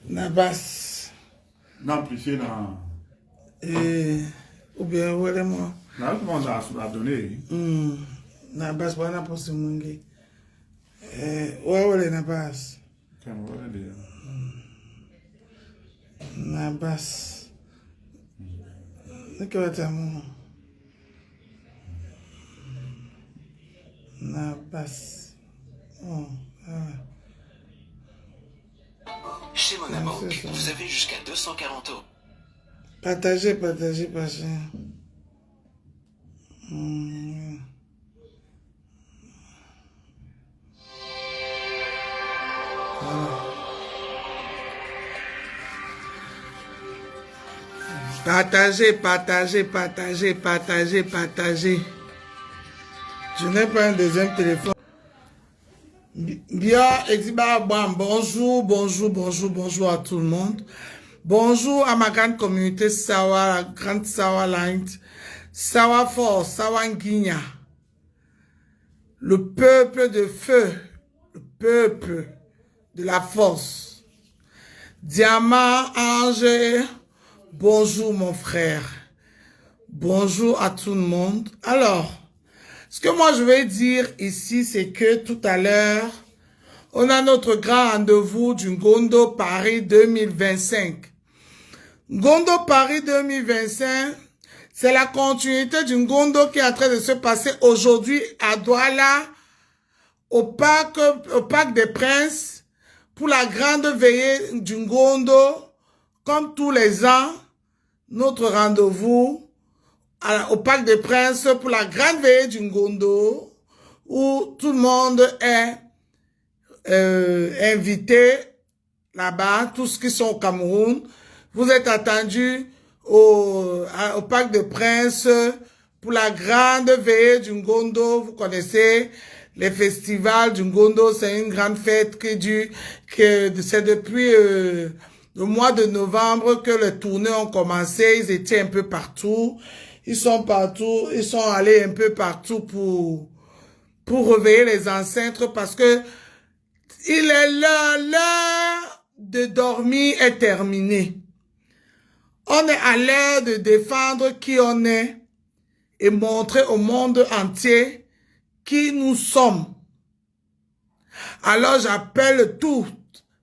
Nabas. N'amplifier dans. Ou bien, vraiment. Là, comment on a donné? Nabas, pas n'importe qui. Ouais, Nabas. Nabas. Qu'est-ce que tu as mon Nabas. Oh, Chez Monabank, vous avez jusqu'à 240 euros. Partagez, pas cher. Partagez. Je n'ai pas un deuxième téléphone. Bien, bonjour à tout le monde. Bonjour à ma grande communauté Sawa, la grande Sawa Line, Sawa Force, Sawa Nguinya. Le peuple de feu, le peuple de la force. Diamant, Ange, bonjour mon frère. Bonjour à tout le monde. Alors, ce que moi je vais dire ici, c'est que tout à l'heure, on a notre grand rendez-vous du Ngondo Paris 2025. Ngondo Paris 2025, c'est la continuité du Ngondo qui est en train de se passer aujourd'hui à Douala, au parc des Princes, pour la grande veillée du Ngondo, comme tous les ans, notre rendez-vous au Parc des Princes pour la grande veillée du Ngondo, où tout le monde est invité là-bas, tous ceux qui sont au Cameroun. Vous êtes attendus au Parc des Princes pour la grande veillée du Ngondo. Vous connaissez les festivals du Ngondo, c'est une grande fête c'est depuis le mois de novembre que les tournées ont commencé. Ils étaient un peu partout. Ils sont partout, ils sont allés un peu partout pour réveiller les ancêtres parce que il est l'heure de dormir est terminée. On est à l'heure de défendre qui on est et montrer au monde entier qui nous sommes. Alors j'appelle tous,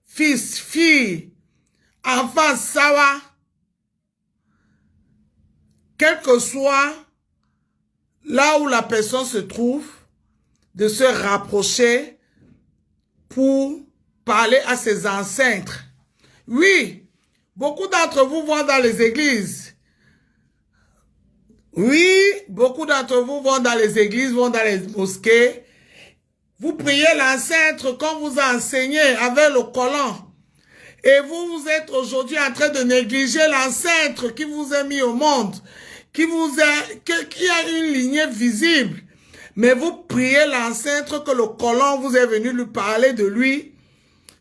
fils, filles, enfants, Sawa, quel que soit là où la personne se trouve, de se rapprocher pour parler à ses ancêtres. Oui, beaucoup d'entre vous vont dans les églises. Oui, beaucoup d'entre vous vont dans les églises, vont dans les mosquées. Vous priez l'ancêtre qu'on vous a enseigné avec le Coran. Et vous êtes aujourd'hui en train de négliger l'ancêtre qui vous a mis au monde, qui a une lignée visible. Mais vous priez l'ancêtre que le Coran vous est venu lui parler de lui,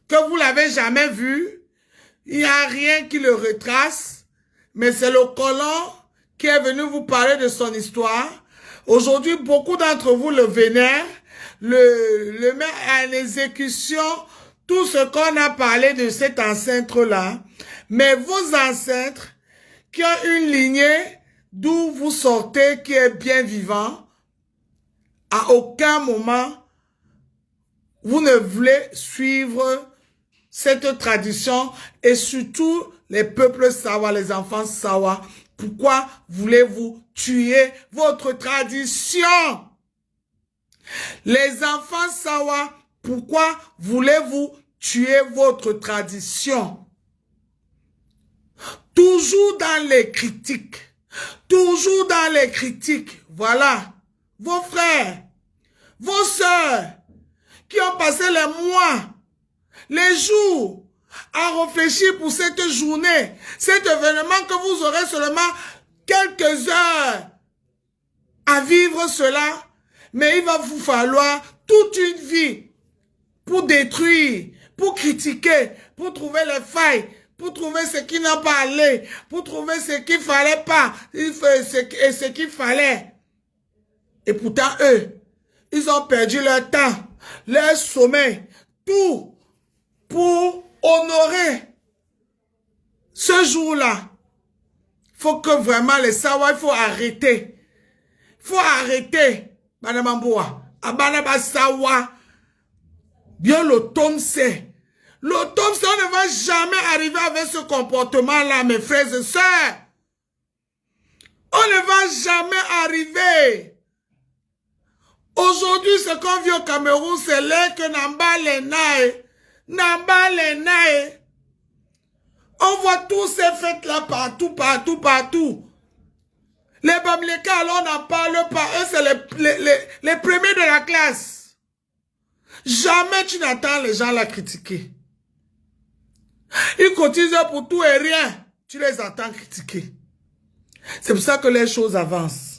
que vous l'avez jamais vu. Il n'y a rien qui le retrace, mais c'est le Coran qui est venu vous parler de son histoire. Aujourd'hui, beaucoup d'entre vous le vénèrent, le met en exécution, tout ce qu'on a parlé de cet ancêtre-là. Mais vos ancêtres, qui ont une lignée d'où vous sortez, qui est bien vivant, à aucun moment, vous ne voulez suivre cette tradition et surtout les peuples Sawa, les enfants Sawa. Pourquoi voulez-vous tuer votre tradition? Les enfants Sawa, pourquoi voulez-vous tuer votre tradition? Toujours dans les critiques. Toujours dans les critiques. Voilà. Vos frères, vos sœurs, qui ont passé les mois, les jours, à réfléchir pour cette journée, cet événement que vous aurez seulement quelques heures à vivre cela, mais il va vous falloir toute une vie pour détruire, pour critiquer, pour trouver les failles, pour trouver ce qui n'a pas allé, pour trouver ce qu'il ne fallait pas, et ce qu'il fallait. Et pourtant, eux, ils ont perdu leur temps, leur sommeil, tout pour honorer ce jour-là. Il faut que vraiment les sawa, il faut arrêter. Il faut arrêter. Banamamboa. Abanaba sawa. Bien l'automne c'est. L'automne c'est, on ne va jamais arriver avec ce comportement-là, mes frères et sœurs. On ne va jamais arriver. Aujourd'hui, ce qu'on vit au Cameroun, c'est l'air que Namba Lenae. Namba Lenae. On voit tous ces fêtes-là partout, partout, partout. Les Bamileka, alors on n'en parle pas. Eux, c'est les premiers de la classe. Jamais tu n'entends les gens la critiquer. Ils cotisent pour tout et rien. Tu les entends critiquer. C'est pour ça que les choses avancent.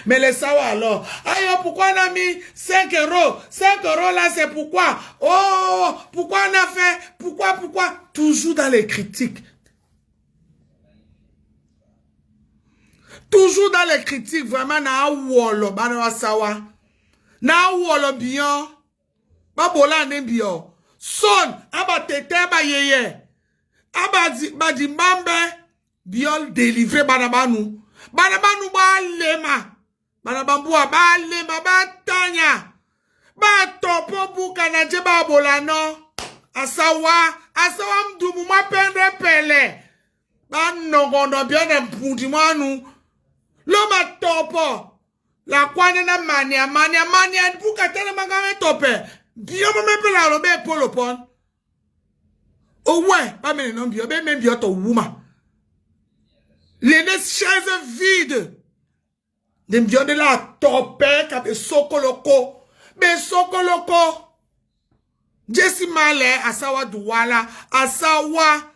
Mais les sawa alors, aïe, pourquoi on a mis 5 euros? 5 euros là, c'est pourquoi? Oh, pourquoi on a fait? Pourquoi? Toujours dans les critiques. Toujours dans les critiques, vraiment, na wolo, bana sawa. Na wolo bien. Ba bola ne bien. Son, aba tete, ba yeye. Aba di mambe, biol délivré banabanu. Banabanu ba lema. Banabambua ba lema ba tanya. Ba topo buka na je ba bolano. Asawa mdumu ma pendre pele. Ba nongondo bien mpundi manu. Loma topo. La kwane na mania buka tene magame tope. Bio me pela lo be polopon. Oh ouais, pas me non bio, be me bio to wuma. Les chaises vides. Des biens de la topé, kabe sokoloko. Be sokoloko. Jesse Male, asawa douala. Asawa.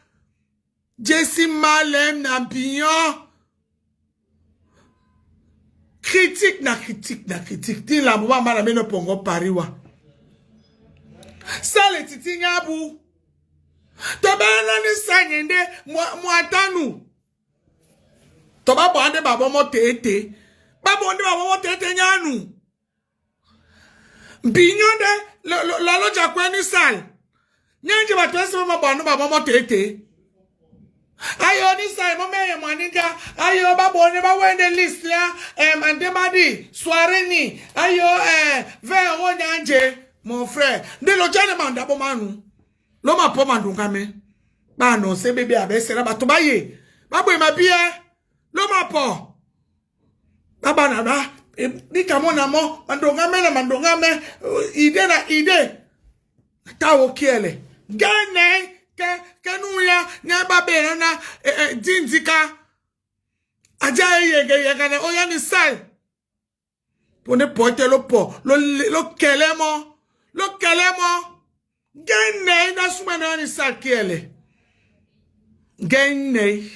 Jesse Male, nampion. Critique. Ti la mouwa malame no pongo pariwa. Ça le titi nyabu. Tobana ni sanyende, mwatanu. Toba bande babo mo tete. Babonde babo mo tete nyanu. Binyonde lalo jakweni sal. Nyanje batwese mo bando babo mo tete. Ayo ni sal mo meye maninga. Ayo babonde ba wende list la mandemadi soirée ni. Ayo 20 euros nyanje mon frère. De lo jane manda bo manu. Lo ma po mandunga me. Ba non se bébé abesera ba to baye. Babo e mabie. Loma po. Baba nana. Ni kamo namo. Mandonga me. Ide. Tawo kiele. Gane. Kenuya. Nyababe nana. Dinzika. Aja yegane. Oya ni sal. Pone pote lo po. Lo kelemo. Gane. Na sumena ni sal kiele. Gane.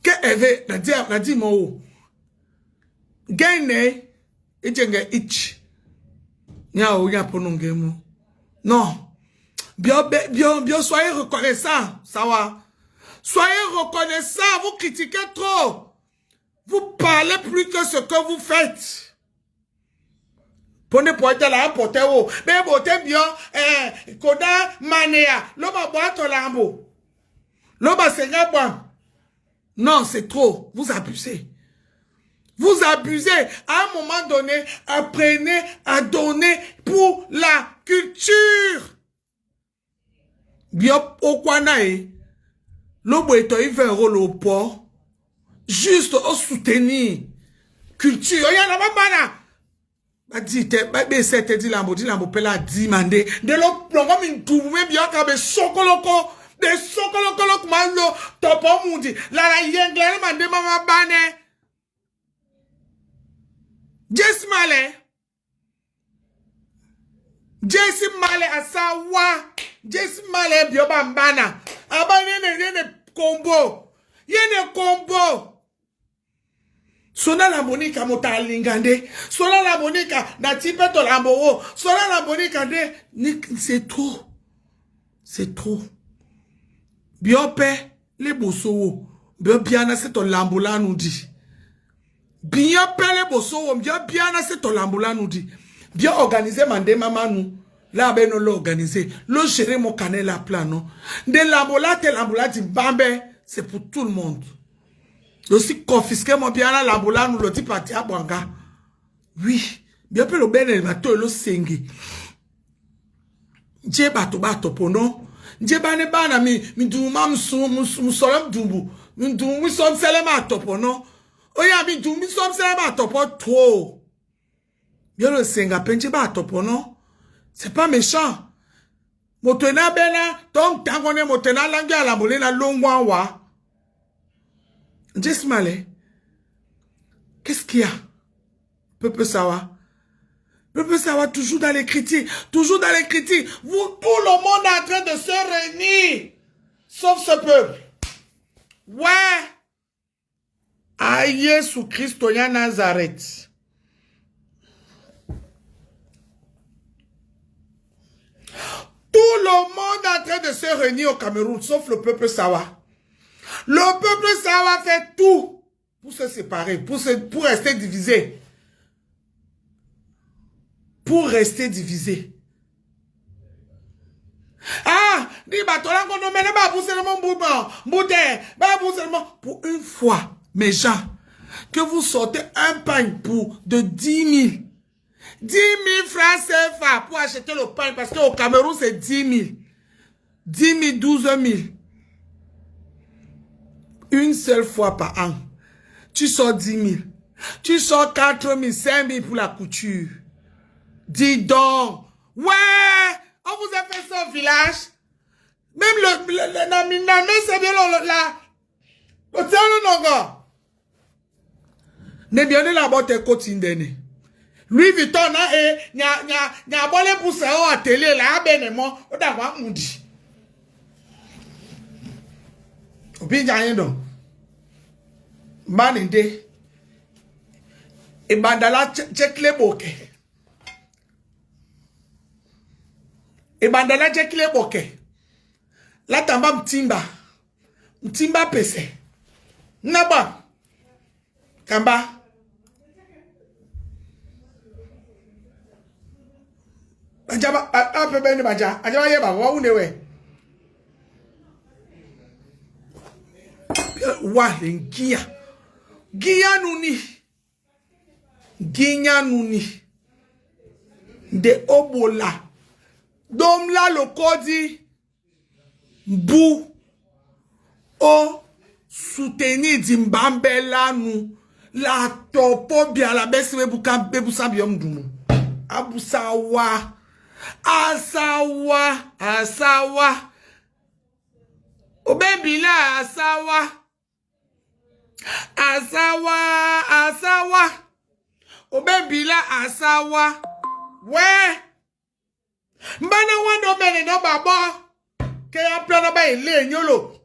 Que eve na di mo gane ejenge ich nya o ya pononge mo non bien soyez reconnaissant ça va soyez reconnaissant. Vous critiquez trop, vous parlez plus que ce que vous faites. Pone poete la pote o be bote bien koda manea lo ba boato lambo lo ba senga bam. Non, c'est trop. Vous abusez. Vous abusez. À un moment donné, apprenez à donner pour la culture. Bien, au Kwanae, l'obo est il fait un rôle au port. Juste au soutenir. Culture. Il y en a pas bah, dit, c'est dit lambo, pela demandé. De l'eau, plongeons une tournée bien, comme sokoloko. De sokoloko malo topo mundi la yengle mande mama bane Jesse Male asawa Jesse Male bioba mbana abane yene combo sona la monika mota lingande sona la monika na tipeto lambo sona la monika de c'est trop. Biope les bosso biana c'est ton lambola nous dit. Biope les bosso biana c'est ton lambola nous dit. Bien organisé mandé maman nous. Là, ben, nous l'organiser. Le gérer mon canal la plan, non. De l'ambola, c'est pour tout le monde. Aussi confisquer mon bien là, l'ambola, nous le dit parti à Banga. Oui. Bien peu le ben, le bateau, le sengi. Dje bato pono. Dje bane bana mi duma musolem dumbu. Mi duma som selema topono. Oya mi duma som selema topo trop. Bien le senga penche ba topono. C'est pas méchant. Motena bena, ton tangone motena langue à la molena longwa. Just malé. Qu'est-ce qu'il y a? Peuple sawa. Peuple sawa toujours dans les critiques. Toujours dans les critiques. Vous, tout le monde est en train de se réunir. Sauf ce peuple. Ouais. Aïe sous Christ ya Nazareth. Tout le monde est en train de se réunir au Cameroun, sauf le peuple Sawa. Le peuple Sawa fait tout pour se séparer, pour rester divisé. Pour rester divisé. Ah, pour une fois, mes gens, que vous sortez un pain pour de 10 000. 10 000 francs CFA pour acheter le pain, parce qu'au Cameroun, c'est 10 000. 10 000, 12 000. Une seule fois par an. Tu sors 10 000. Tu sors 4 000, 5 000 pour la couture. Dis donc. Ouais, on vous a fait ça au village. Même le c'est bien le nongo. Ne bien la botte quotidienne. Louis Vuitton n'a bolé pour ça à télé là benemo o da wa mundi. Obi janye don. Maninde. E bandala chekle boke. E bandala chekle boke. La tamba mtimba. Mtimba pese. Naba. Kamba. Ajaba ape beni baja ajaba yeba wa unewe wa lengia giya nuni de obola domla lokodi bu o soutenir dimbambela nu la topo bia la besiwe buka bebusa biom dumu abusawa Asawa. Obebila Asawa. Obebila Asawa. Ouais. Mbana wando mene no baba. Ke ya plana ba ile nyolo.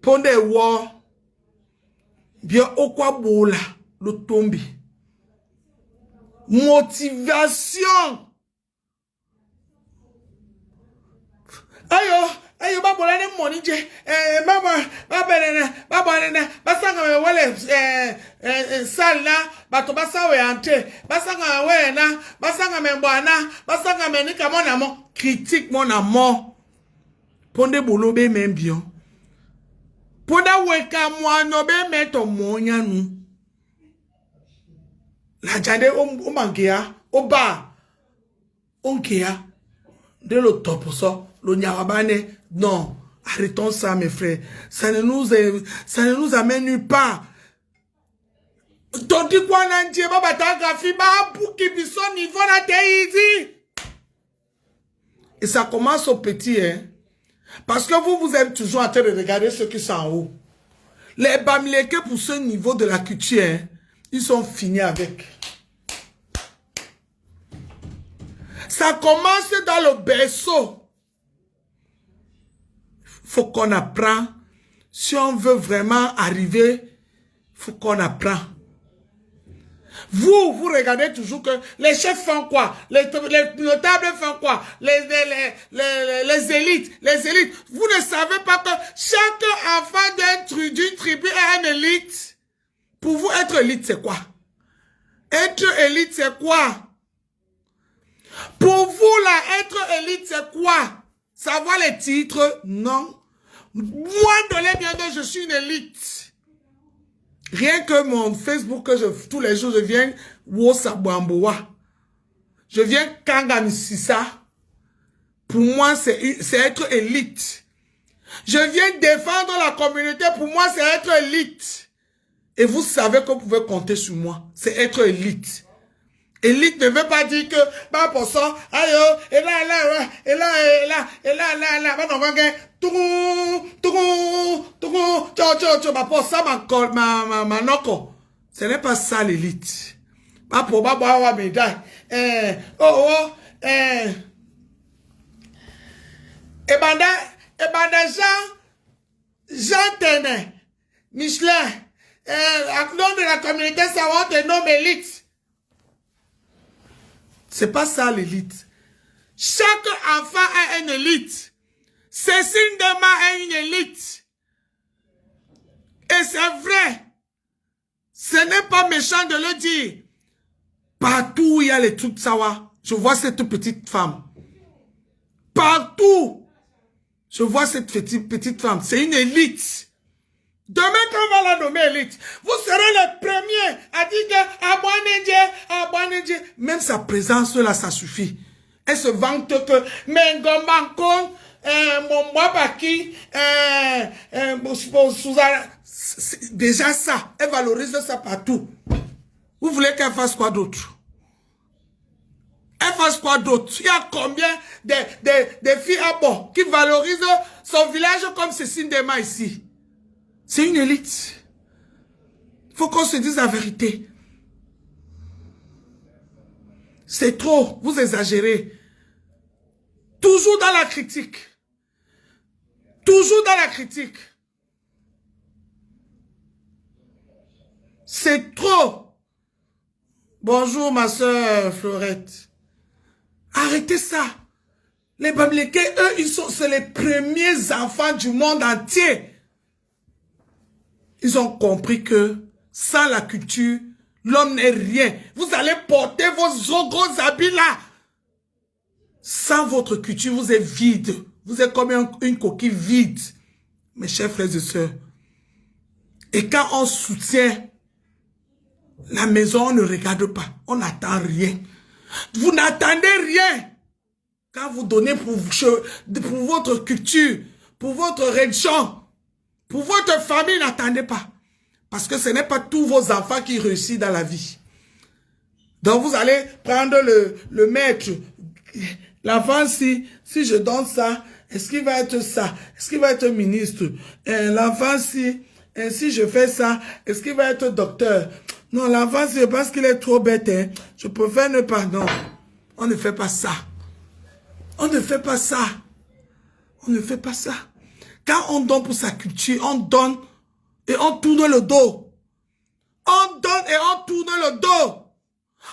Ponde wo. Bien okwa bola. Le tombi. Motivation. Ayo, babola ne money je. Basanga we wale salna, bato basawe ante. Basanga we na, basanga me mbwana, basanga me nika mon amour. Critique mon amour. Ponde bolo be membion. Ponda weka mwano be meto monya nu. La jade o mangea, o ba. Onkea. De le top ça, le nyarabane. Non. Arrêtons ça, mes frères. Ça ne nous amène nulle part. Tandis quoi n'andié, baba tagafi, ba pour qui bison niveau la teizi. Et ça commence au petit, hein. Parce que vous êtes toujours en train de regarder ceux qui sont en haut. Les bamileke pour ce niveau de la culture, hein, ils sont finis avec. Ça commence dans le berceau. Faut qu'on apprend. Si on veut vraiment arriver, faut qu'on apprend. Vous regardez toujours que les chefs font quoi? Les notables font quoi? Les élites. Vous ne savez pas que chaque enfant d'une tribu est une élite. Pour vous, être élite, c'est quoi? Être élite, c'est quoi? Pour vous, là, être élite, c'est quoi? Savoir les titres? Non. Moi, de les bien je suis une élite. Rien que mon Facebook, tous les jours, je viens Wosabamboa. Je viens Kangamisisa. Pour moi, c'est être élite. Je viens défendre la communauté. Pour moi, c'est être élite. Et vous savez que vous pouvez compter sur moi. C'est être élite. Élite ne veut pas dire que, bah, pour ça, aïe, et là, ma noko. Ce n'est pas ça l'élite. Pas pour, bah, médaille. Jean Tenet, Michelin, à nom de la communauté, ça va te nommer élite. C'est pas ça l'élite. Chaque enfant a une élite. Cécile Dema a une élite. Et c'est vrai. Ce n'est pas méchant de le dire. Partout où il y a les trucs sawa, je vois cette petite femme. Partout. Je vois cette petite femme. C'est une élite. Demain, quand on va la nommer élite, vous serez les premiers à dire que abonnez-vous. Même sa présence là, ça suffit. Elle se vante que Mengomankon, mon Mwabaki, déjà ça, elle valorise ça partout. Vous voulez qu'elle fasse quoi d'autre? Elle fasse quoi d'autre? Il y a combien de filles à bord qui valorisent son village comme Cécile Dema ici? C'est une élite. Il faut qu'on se dise la vérité. C'est trop. Vous exagérez. Toujours dans la critique. Toujours dans la critique. C'est trop. Bonjour ma soeur Florette. Arrêtez ça. Les Bamileke, eux, c'est les premiers enfants du monde entier. Ils ont compris que sans la culture, l'homme n'est rien. Vous allez porter vos gros habits là. Sans votre culture, vous êtes vide. Vous êtes comme une coquille vide. Mes chers frères et sœurs. Et quand on soutient la maison, on ne regarde pas. On n'attend rien. Vous n'attendez rien. Quand vous donnez pour votre culture, pour votre religion, pour votre famille, n'attendez pas. Parce que ce n'est pas tous vos enfants qui réussissent dans la vie. Donc vous allez prendre le maître. L'enfant, si je donne ça, est-ce qu'il va être ça? Est-ce qu'il va être ministre? L'enfant, si je fais ça, est-ce qu'il va être docteur? Non, l'enfant, si je pense qu'il est trop bête, hein, je préfère ne pas. Non, on ne fait pas ça. On ne fait pas ça. On ne fait pas ça. Quand on donne pour sa culture, on donne et on tourne le dos. On donne et on tourne le dos.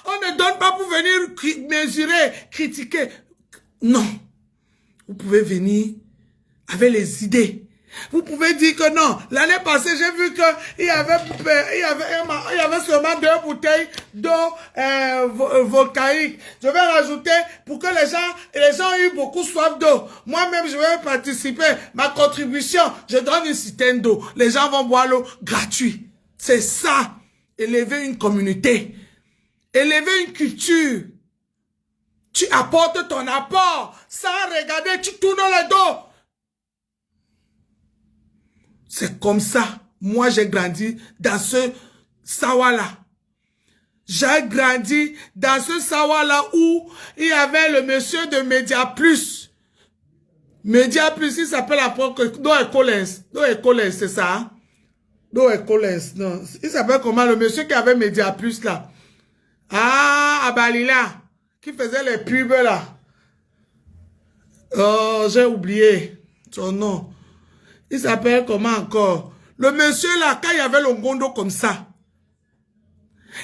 On ne donne pas pour venir mesurer, critiquer. Non. Vous pouvez venir avec les idées. Vous pouvez dire que non. L'année passée, j'ai vu qu'il y avait seulement 2 bouteilles d'eau volcanique. Je vais rajouter pour que les gens aient eu beaucoup soif d'eau. Moi-même, je vais participer. Ma contribution, je donne une citerne d'eau. Les gens vont boire l'eau gratuit. C'est ça. Élever une communauté. Élever une culture. Tu apportes ton apport. Sans regarder, tu tournes le dos. C'est comme ça. Moi, j'ai grandi dans ce sawa-là. J'ai grandi dans ce sawa-là où il y avait le monsieur de Média Plus. Média Plus, il s'appelle après Noé Collins, c'est ça? Hein? Noé Collins, non. Il s'appelle comment? Le monsieur qui avait Média Plus là. Ah, Abalila, qui faisait les pubs là. Oh, j'ai oublié son nom. Il s'appelle comment encore? Le monsieur là, quand il y avait le gondo comme ça,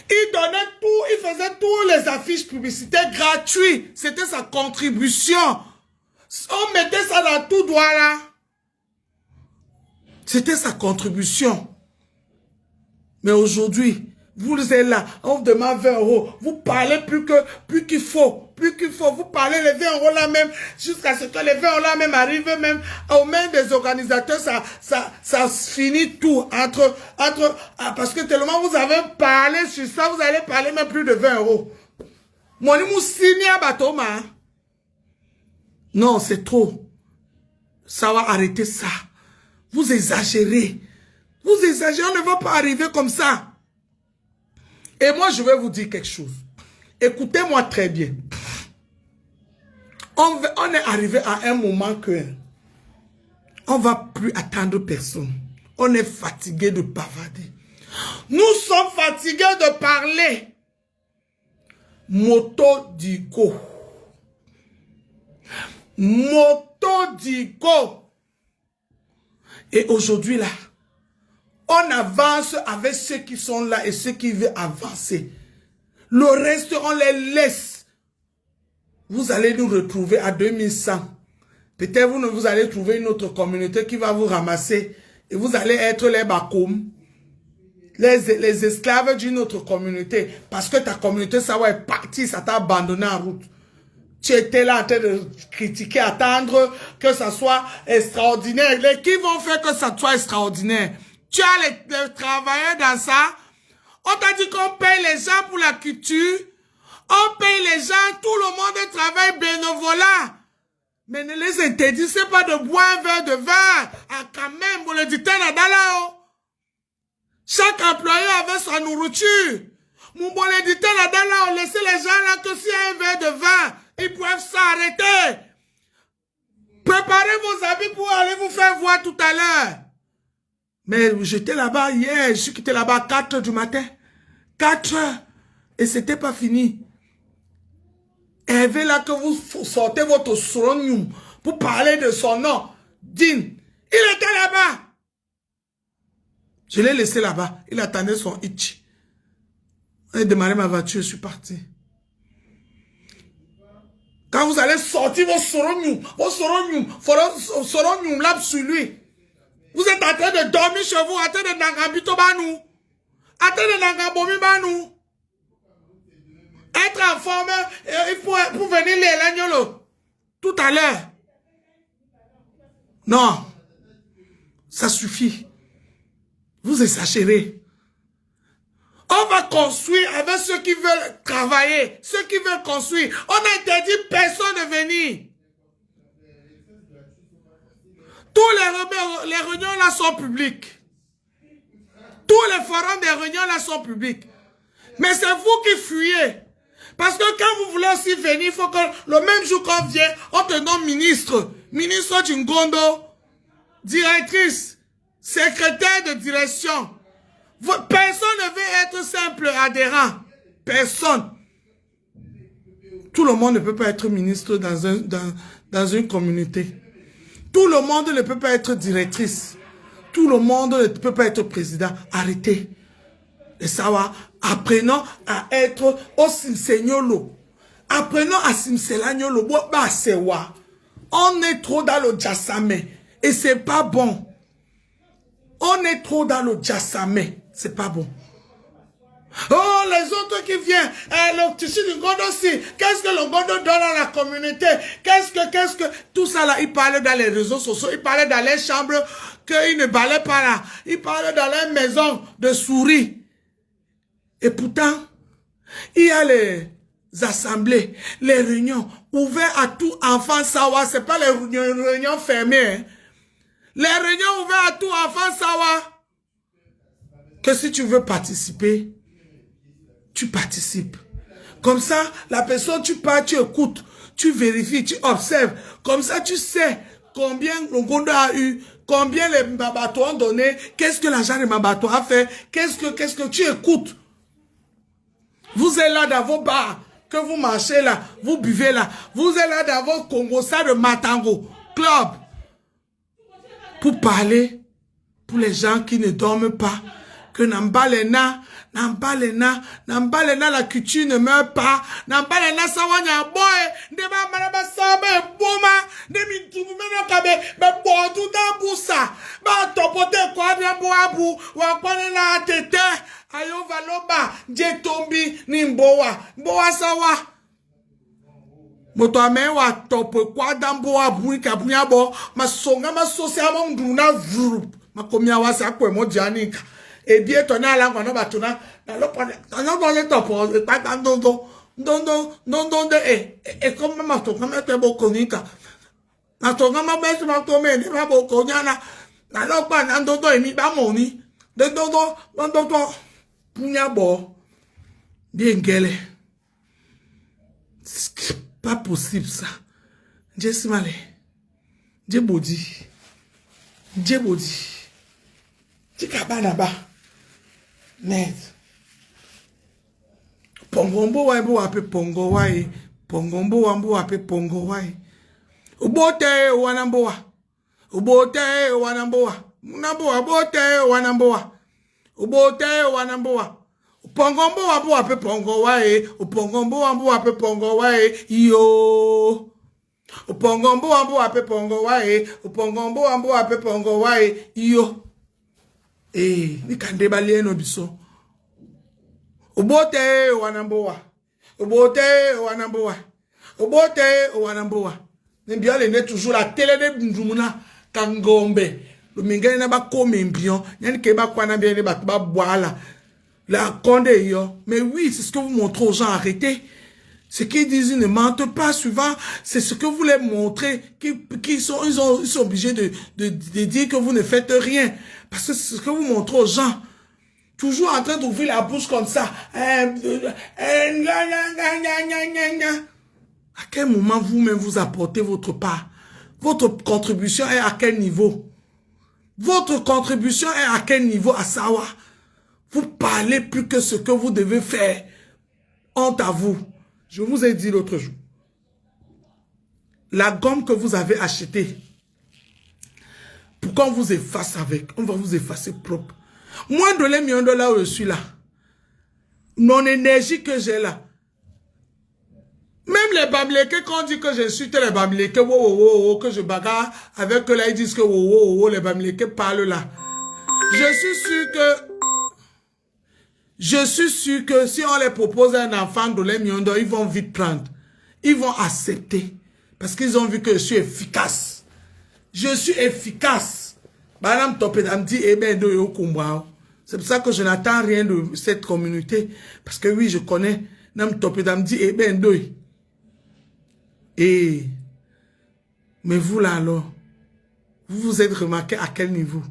il donnait tout, il faisait tous les affiches publicitaires gratuits. C'était sa contribution. On mettait ça dans tout droit là. C'était sa contribution. Mais aujourd'hui, Vous êtes là, on vous demande 20 €. Vous parlez plus qu'il faut. Vous parlez les 20 € là même, jusqu'à ce que les 20 € là même arrivent même aux mains des organisateurs. Ça finit tout parce que tellement vous avez parlé sur ça, vous allez parler même plus de 20 €. Mon nous signe à Batoma. Non, c'est trop. Ça va arrêter ça. Vous exagérez. On ne va pas arriver comme ça. Et moi, je vais vous dire quelque chose. Écoutez-moi très bien. On est arrivé à un moment que on ne va plus attendre personne. On est fatigué de bavarder. Nous sommes fatigués de parler. Moto Dico. Et aujourd'hui là, on avance avec ceux qui sont là et ceux qui veulent avancer. Le reste, on les laisse. Vous allez nous retrouver à 2100. Peut-être vous allez trouver une autre communauté qui va vous ramasser. Et vous allez être les bakoum. Les esclaves d'une autre communauté. Parce que ta communauté, ça va être partie, ça t'a abandonné en route. Tu étais là en train de critiquer, attendre que ça soit extraordinaire. Qui vont faire que ça soit extraordinaire? Tu as les travailleurs dans ça. On t'a dit qu'on paye les gens pour la culture. On paye les gens, tout le monde travaille bénévolat. Mais ne les interdisez pas de boire un verre de vin. Ah, quand même, vous le dites là. Chaque employé avait sa nourriture. Mon bon éditeur là, on laissait les gens là que s'il y a un verre de vin, ils peuvent s'arrêter. Préparez vos habits pour aller vous faire voir tout à l'heure. Mais j'étais là-bas hier, je suis quitté là-bas à 4 h du matin. 4 h. Et c'était pas fini. Hervé là que vous sortez votre sronium pour parler de son nom. Din. Il était là-bas. Je l'ai laissé là-bas. Il attendait son hitch. J'ai démarré ma voiture, je suis parti. Quand vous allez sortir vos soronium là sur lui. Vous êtes en train de dormir chez vous, en train de nangambito banou. En train de nangambomi banou. Être en forme, il faut pour venir les lagnolo. Tout à l'heure. Non. Ça suffit. Vous exagérez. On va construire avec ceux qui veulent travailler, ceux qui veulent construire. On a interdit personne de venir. Tous les réunions là sont publiques. Tous les forums des réunions là sont publics. Mais c'est vous qui fuyez. Parce que quand vous voulez aussi venir, il faut que le même jour qu'on vient, on te nomme ministre. Ministre Djingondo, directrice, secrétaire de direction. Personne ne veut être simple adhérent. Personne. Tout le monde ne peut pas être ministre dans une communauté. Tout le monde ne peut pas être directrice. Tout le monde ne peut pas être président. Arrêtez. Et ça va. Apprenons à être au simsegnolo. Apprenons à simselagnolo. On est trop dans le jassamé. Et c'est pas bon. On est trop dans le jassamé. C'est pas bon. Oh, les autres qui viennent, le tissu du Ngondo aussi. Qu'est-ce que le Ngondo donne à la communauté? Qu'est-ce que, tout ça là, ils parlaient dans les réseaux sociaux, ils parlaient dans les chambres, qu'ils ne balaient pas là. Ils parlaient dans les maisons de souris. Et pourtant, il y a les assemblées, les réunions ouvertes à tout enfant sawa. C'est pas les réunions fermées. Hein. Les réunions ouvertes à tout enfant sawa. Que si tu veux participer, tu participes. Comme ça, la personne, tu pars, tu écoutes, tu vérifies, tu observes. Comme ça, tu sais combien le Ngondo a eu, combien les Mabato ont donné, qu'est-ce que l'agent de Mabato a fait, qu'est-ce que tu écoutes. Vous êtes là dans vos bars, que vous marchez là, vous buvez là. Vous êtes là dans vos Congosa de Matango, club. Pour parler, pour les gens qui ne dorment pas, que Nambalena, la culture ne meurt pas. Nambalena, sawanya boy, de ma manaba sabe, boma, de mi tumumeno kabe, be bodu dambusa, ba topote kwa boabu, wakwane la tete, ayo valoba, jetombi, nimboa, boa sawa. Moto ame wa topo kwa damboa bui kabunya bo, masonga masosi amonduna vrup, makomia wasa kwe mojanika. Et bien, ton à la guano batuna, dans le point, dans le top, et pas dans et comme ma tour, comme un beau conica. Ma tour, ma bête, ma tour, mais pas beau coniana. La lope, un dodo et mi bamoni. De dodo, punya bo. Bien gueule. C'est pas possible ça. J'ai malé. J'ai body. J'ai body. J'ai cabana bas. Net. Pongombo wambo wape pongo wai. Pongombo wambo wape pongo wai. Ubote wanamboa. Ubote wanamboa. Munamboa bote wanamboa. Ubote wanamboa. Pongombo wambo wape pongo wai. Upongombo wambo wape pongo wai. Yo. Upongombo wambo wape pongo wai. Upongombo wambo wape pongo wai. Yo. Ni kande balien no biso. Ubote wanamboa. Ubote wanamboa. Ubote wanamboa. Nembiole ne toujours la télé de Ndumuna Kangombe. Le mingane na ba kome mbion. Nyani ke ba kwana bien ne ba boala. La konde yo. Mais oui, c'est ce que vous montrez aux gens. Arrêtez. Ce qu'ils disent, ils ne mentent pas souvent. C'est ce que vous les montrez. Ils sont obligés de dire que vous ne faites rien. Parce que c'est ce que vous montrez aux gens. Toujours en train d'ouvrir la bouche comme ça. À quel moment vous-même vous apportez votre part? Votre contribution est à quel niveau? Votre contribution est à quel niveau à Sawa? Vous parlez plus que ce que vous devez faire. Honte à vous. Je vous ai dit l'autre jour. La gomme que vous avez achetée, pour qu'on vous efface avec, on va vous effacer propre. Moins de les millions de là où je suis là. Mon énergie que j'ai là. Même les Bamileke, quand on dit que j'insulte les Bamileke, que je bagarre avec eux là, ils disent que les Bamileke parlent là. Je suis sûr que si on les propose un enfant de les millions d'or, ils vont vite prendre. Ils vont accepter. Parce qu'ils ont vu que je suis efficace. Je suis efficace. Madame Topedam dit, eh ben, c'est pour ça que je n'attends rien de cette communauté. Parce que oui, je connais. Madame Topedam dit, eh ben, mais vous là alors, vous vous êtes remarqué à quel niveau?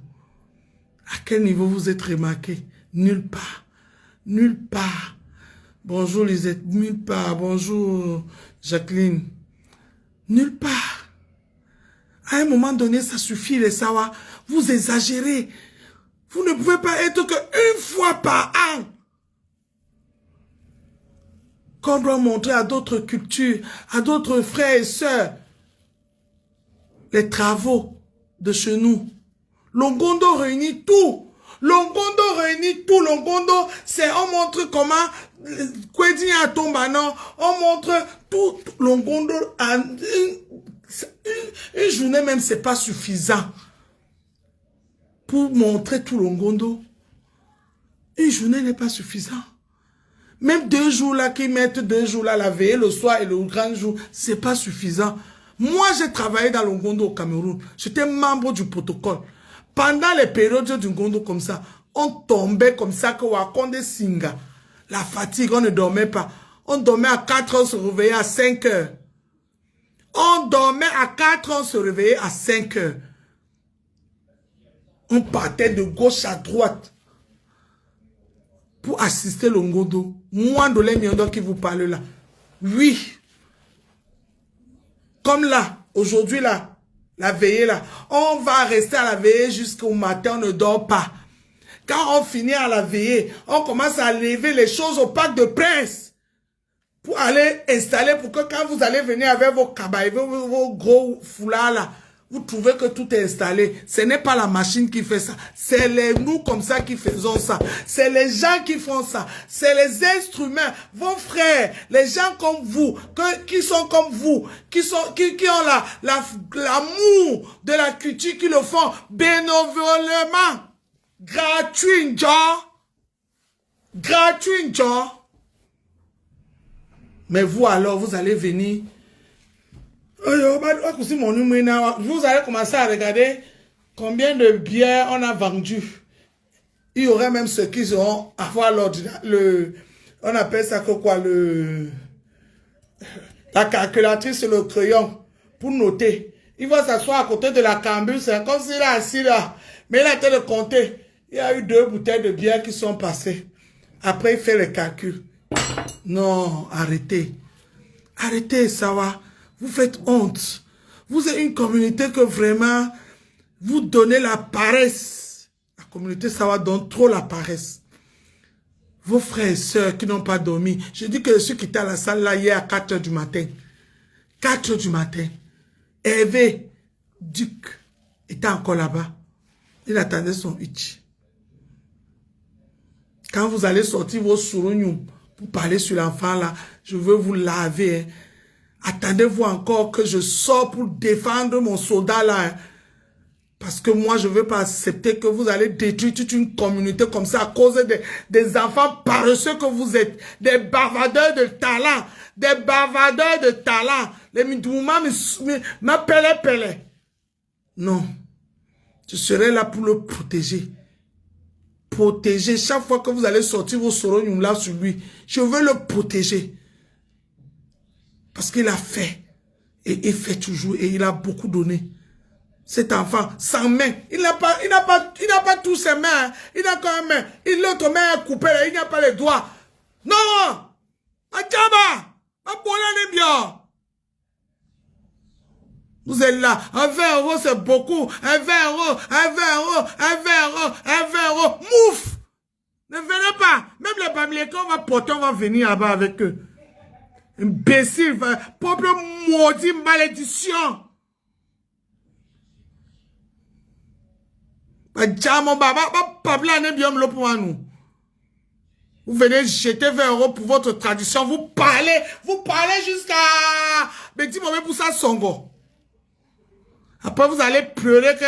À quel niveau vous êtes remarqué? Nulle part. Nulle part. Bonjour Lisette, nulle part. Bonjour Jacqueline. Nulle part. À un moment donné, ça suffit les sawa. Vous exagérez. Vous ne pouvez pas être qu'une fois par an. Qu'on doit montrer à d'autres cultures, à d'autres frères et sœurs, les travaux de chez nous. Longondo réunit tout. Longondo réunit tout. Longondo, c'est, on montre comment, Kwedi a tombano, on montre tout. Longondo, une journée même, c'est pas suffisant. Pour montrer tout Longondo. Une journée n'est pas suffisant. Même 2 jours là, qui mettent 2 jours là, la veille, le soir et le grand jour, c'est pas suffisant. Moi, j'ai travaillé dans Longondo au Cameroun. J'étais membre du protocole. Pendant les périodes du Ngondo comme ça, on tombait comme ça que Wakonde Singa. La fatigue, on ne dormait pas. On dormait à 4 heures, se réveillait à 5 heures. On dormait à 4 heures, se réveillait à 5 heures. On partait de gauche à droite pour assister le Ngondo. Moi, de l'Emiondo qui vous parle là. Oui. Comme là, aujourd'hui là, la veillée là, on va rester à la veillée jusqu'au matin, on ne dort pas. Quand on finit à la veillée, on commence à lever les choses au parc de presse pour aller installer, pour que quand vous allez venir avec vos cabayes, vos gros foulards là, vous trouvez que tout est installé. Ce n'est pas la machine qui fait ça. C'est nous comme ça qui faisons ça. C'est les gens qui font ça. C'est les instruments. Vos frères, les gens comme vous, qui sont comme vous, qui ont l'amour de la culture, qui le font bénévolement. Gratuit, genre. Gratuit, genre. Mais vous alors, vous allez venir. Vous allez commencer à regarder combien de bières on a vendu. Il y aurait même ceux qui auront avoir on appelle ça que quoi, la calculatrice et le crayon pour noter. Il va s'asseoir à côté de la cambuse, c'est comme s'il est assis là. Mais il a été de compter. Il y a eu 2 bouteilles de bière qui sont passées. Après, il fait le calcul. Non, arrêtez. Arrêtez, ça va. Vous faites honte. Vous êtes une communauté que vraiment, vous donnez la paresse. La communauté, ça va donner trop la paresse. Vos frères et sœurs qui n'ont pas dormi. Je dis que ceux qui étaient à la salle là hier à 4 h du matin. 4 h du matin. Hervé Duc était encore là-bas. Il attendait son hitch. Quand vous allez sortir vos sourougnoum pour parler sur l'enfant là, je veux vous laver. Hein. Attendez-vous encore que je sors pour défendre mon soldat là. Hein. Parce que moi, je ne veux pas accepter que vous allez détruire toute une communauté comme ça à cause des enfants paresseux que vous êtes. Des bavardeurs de talent. Des bavardeurs de talent. Les midoumans m'appellent. Non. Je serai là pour le protéger. Protéger. Chaque fois que vous allez sortir vos sorognoum là sur lui, je veux le protéger. Parce qu'il a fait. Et il fait toujours. Et il a beaucoup donné. Cet enfant, sans main. Il n'a pas tous ses mains. Hein. Il a quand même main. L'autre main est coupée. Il n'a pas les doigts. Non! Adjaba! Bien. Vous êtes là. 20 € c'est beaucoup. 20 €, 20 €. Mouf! Ne venez pas. Même les Bamilés, quand on va porter, on va venir là-bas avec eux. Imbécile, peuple maudit, malédiction. Vous venez jeter 20 € pour votre tradition. Vous parlez jusqu'à... Mais dis-moi pour ça, Songo. Après, vous allez pleurer que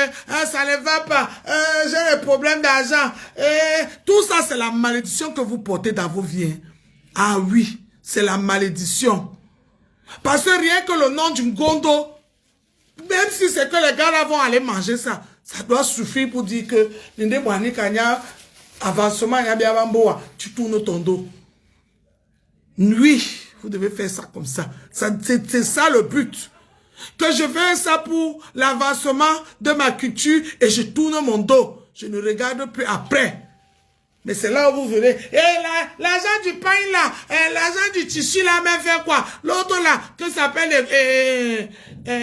ça ne va pas. J'ai des problèmes d'argent. Tout ça, c'est la malédiction que vous portez dans vos vies. Ah oui, c'est la malédiction. Parce que rien que le nom du Gondo, même si c'est que les gars là vont aller manger ça, ça doit suffire pour dire que avancement, tu tournes ton dos. Oui, vous devez faire ça comme ça. C'est ça le but. Que je fais ça pour l'avancement de ma culture et je tourne mon dos. Je ne regarde plus après. Mais c'est là où vous venez. Et l'argent du pain là, l'argent du tissu là, même fait quoi? L'autre là, que s'appelle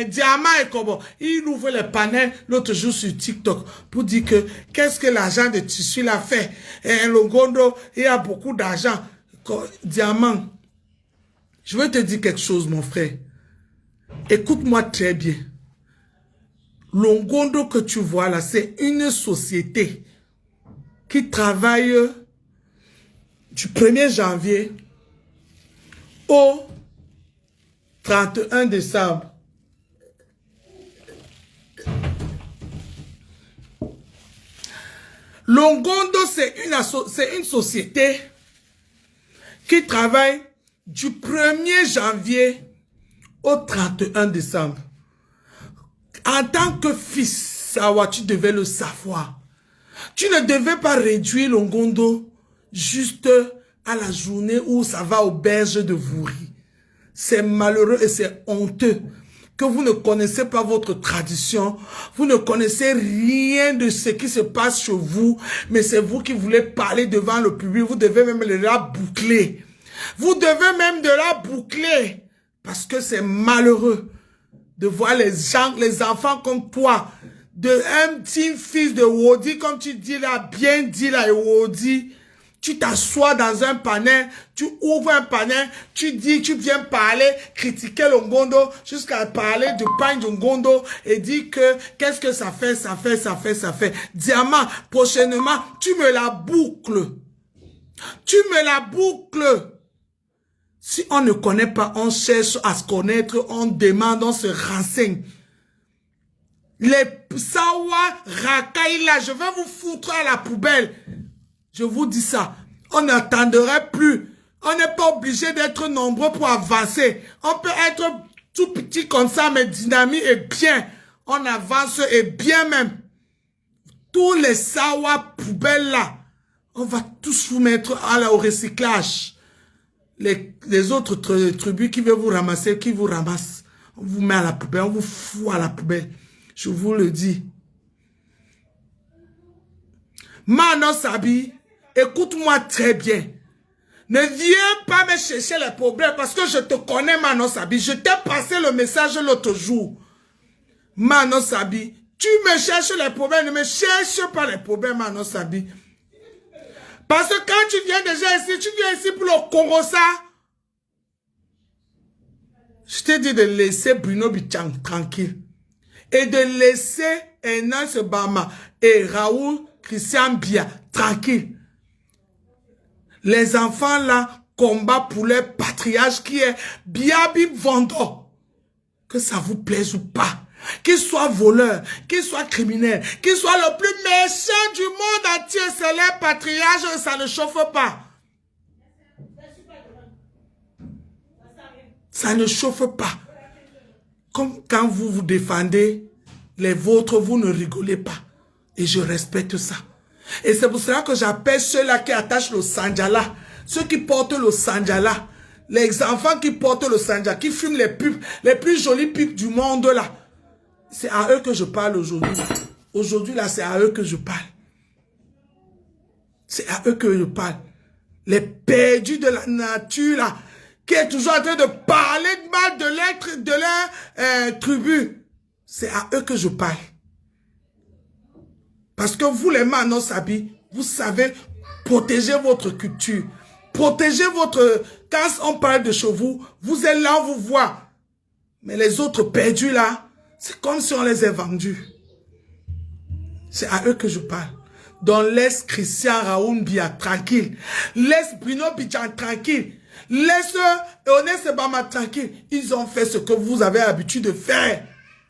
Diamant et Kobo. Il ouvre les panels l'autre jour sur TikTok pour dire que qu'est-ce que l'argent de tissu là fait? Le Gondo, il y a beaucoup d'argent. Diamant, je veux te dire quelque chose, mon frère. Écoute-moi très bien. Longondo que tu vois là, c'est une société qui travaille du 1er janvier au 31 décembre. Longondo, c'est une société qui travaille du 1er janvier au 31 décembre. En tant que fils, Sawa, tu devais le savoir. Tu ne devais pas réduire Longondo juste à la journée où ça va aux berges de Vouri. C'est malheureux et c'est honteux que vous ne connaissez pas votre tradition. Vous ne connaissez rien de ce qui se passe chez vous, mais c'est vous qui voulez parler devant le public. Vous devez même de la boucler. Vous devez même de la boucler. Parce que c'est malheureux de voir les gens, les enfants comme toi, un petit fils de Wodi, comme tu dis là, bien dit là, Wodi, tu t'assois dans un panel, tu ouvres un panel, tu dis, tu viens parler, critiquer le Ngondo, jusqu'à parler du pain du Ngondo et dire que qu'est-ce que ça fait, ça fait, ça fait, ça fait. Diamant, prochainement, tu me la boucles. Tu me la boucles. Si on ne connaît pas, on cherche à se connaître, on demande, on se renseigne. Les Sawa Rakaïla, je vais vous foutre à la poubelle. Je vous dis ça. On n'attendrait plus. On n'est pas obligé d'être nombreux pour avancer. On peut être tout petit comme ça, mais dynamique et bien. On avance et bien même. Tous les Sawa poubelles là, on va tous vous mettre au recyclage. Les autres tribus qui veulent vous ramasser, qui vous ramassent, on vous met à la poubelle, on vous fout à la poubelle. Je vous le dis. Mano Sabi, écoute-moi très bien. Ne viens pas me chercher les problèmes parce que je te connais, Mano Sabi. Je t'ai passé le message l'autre jour. Mano Sabi, tu me cherches les problèmes, ne me cherche pas les problèmes, Mano Sabi. Parce que quand tu viens déjà ici, tu viens ici pour le Congosa. Je t'ai dit de laisser Bruno Bichang tranquille. Et de laisser Enas Bama et Raoul Christian Bia tranquille. Les enfants là combattent pour leur patriarche qui est Biabi Vando. Que ça vous plaise ou pas. Qu'il soit voleur, qu'il soit criminel, qu'il soit le plus méchant du monde entier, c'est leur patriarche, ça ne chauffe pas. Ça ne chauffe pas. Comme quand vous vous défendez, les vôtres, vous ne rigolez pas. Et je respecte ça. Et c'est pour cela que j'appelle ceux-là qui attachent le sanjala, ceux qui portent le sanjala, les enfants qui portent le sanjala, qui fument les pupes, les plus jolies pupes du monde là. C'est à eux que je parle aujourd'hui. Aujourd'hui, là, c'est à eux que je parle. C'est à eux que je parle. Les perdus de la nature, là, qui est toujours en train de parler mal de leur tribu. C'est à eux que je parle. Parce que vous, les Mano Sabi, vous savez protéger votre culture. Protéger votre... Quand on parle de chez vous, vous êtes là, on vous voit. Mais les autres perdus, là, c'est comme si on les a vendus. C'est à eux que je parle. Donc laisse Christian Raoul Bia tranquille. Laisse Bruno Bichan tranquille. Laisse Onès Bama tranquille. Ils ont fait ce que vous avez l'habitude de faire.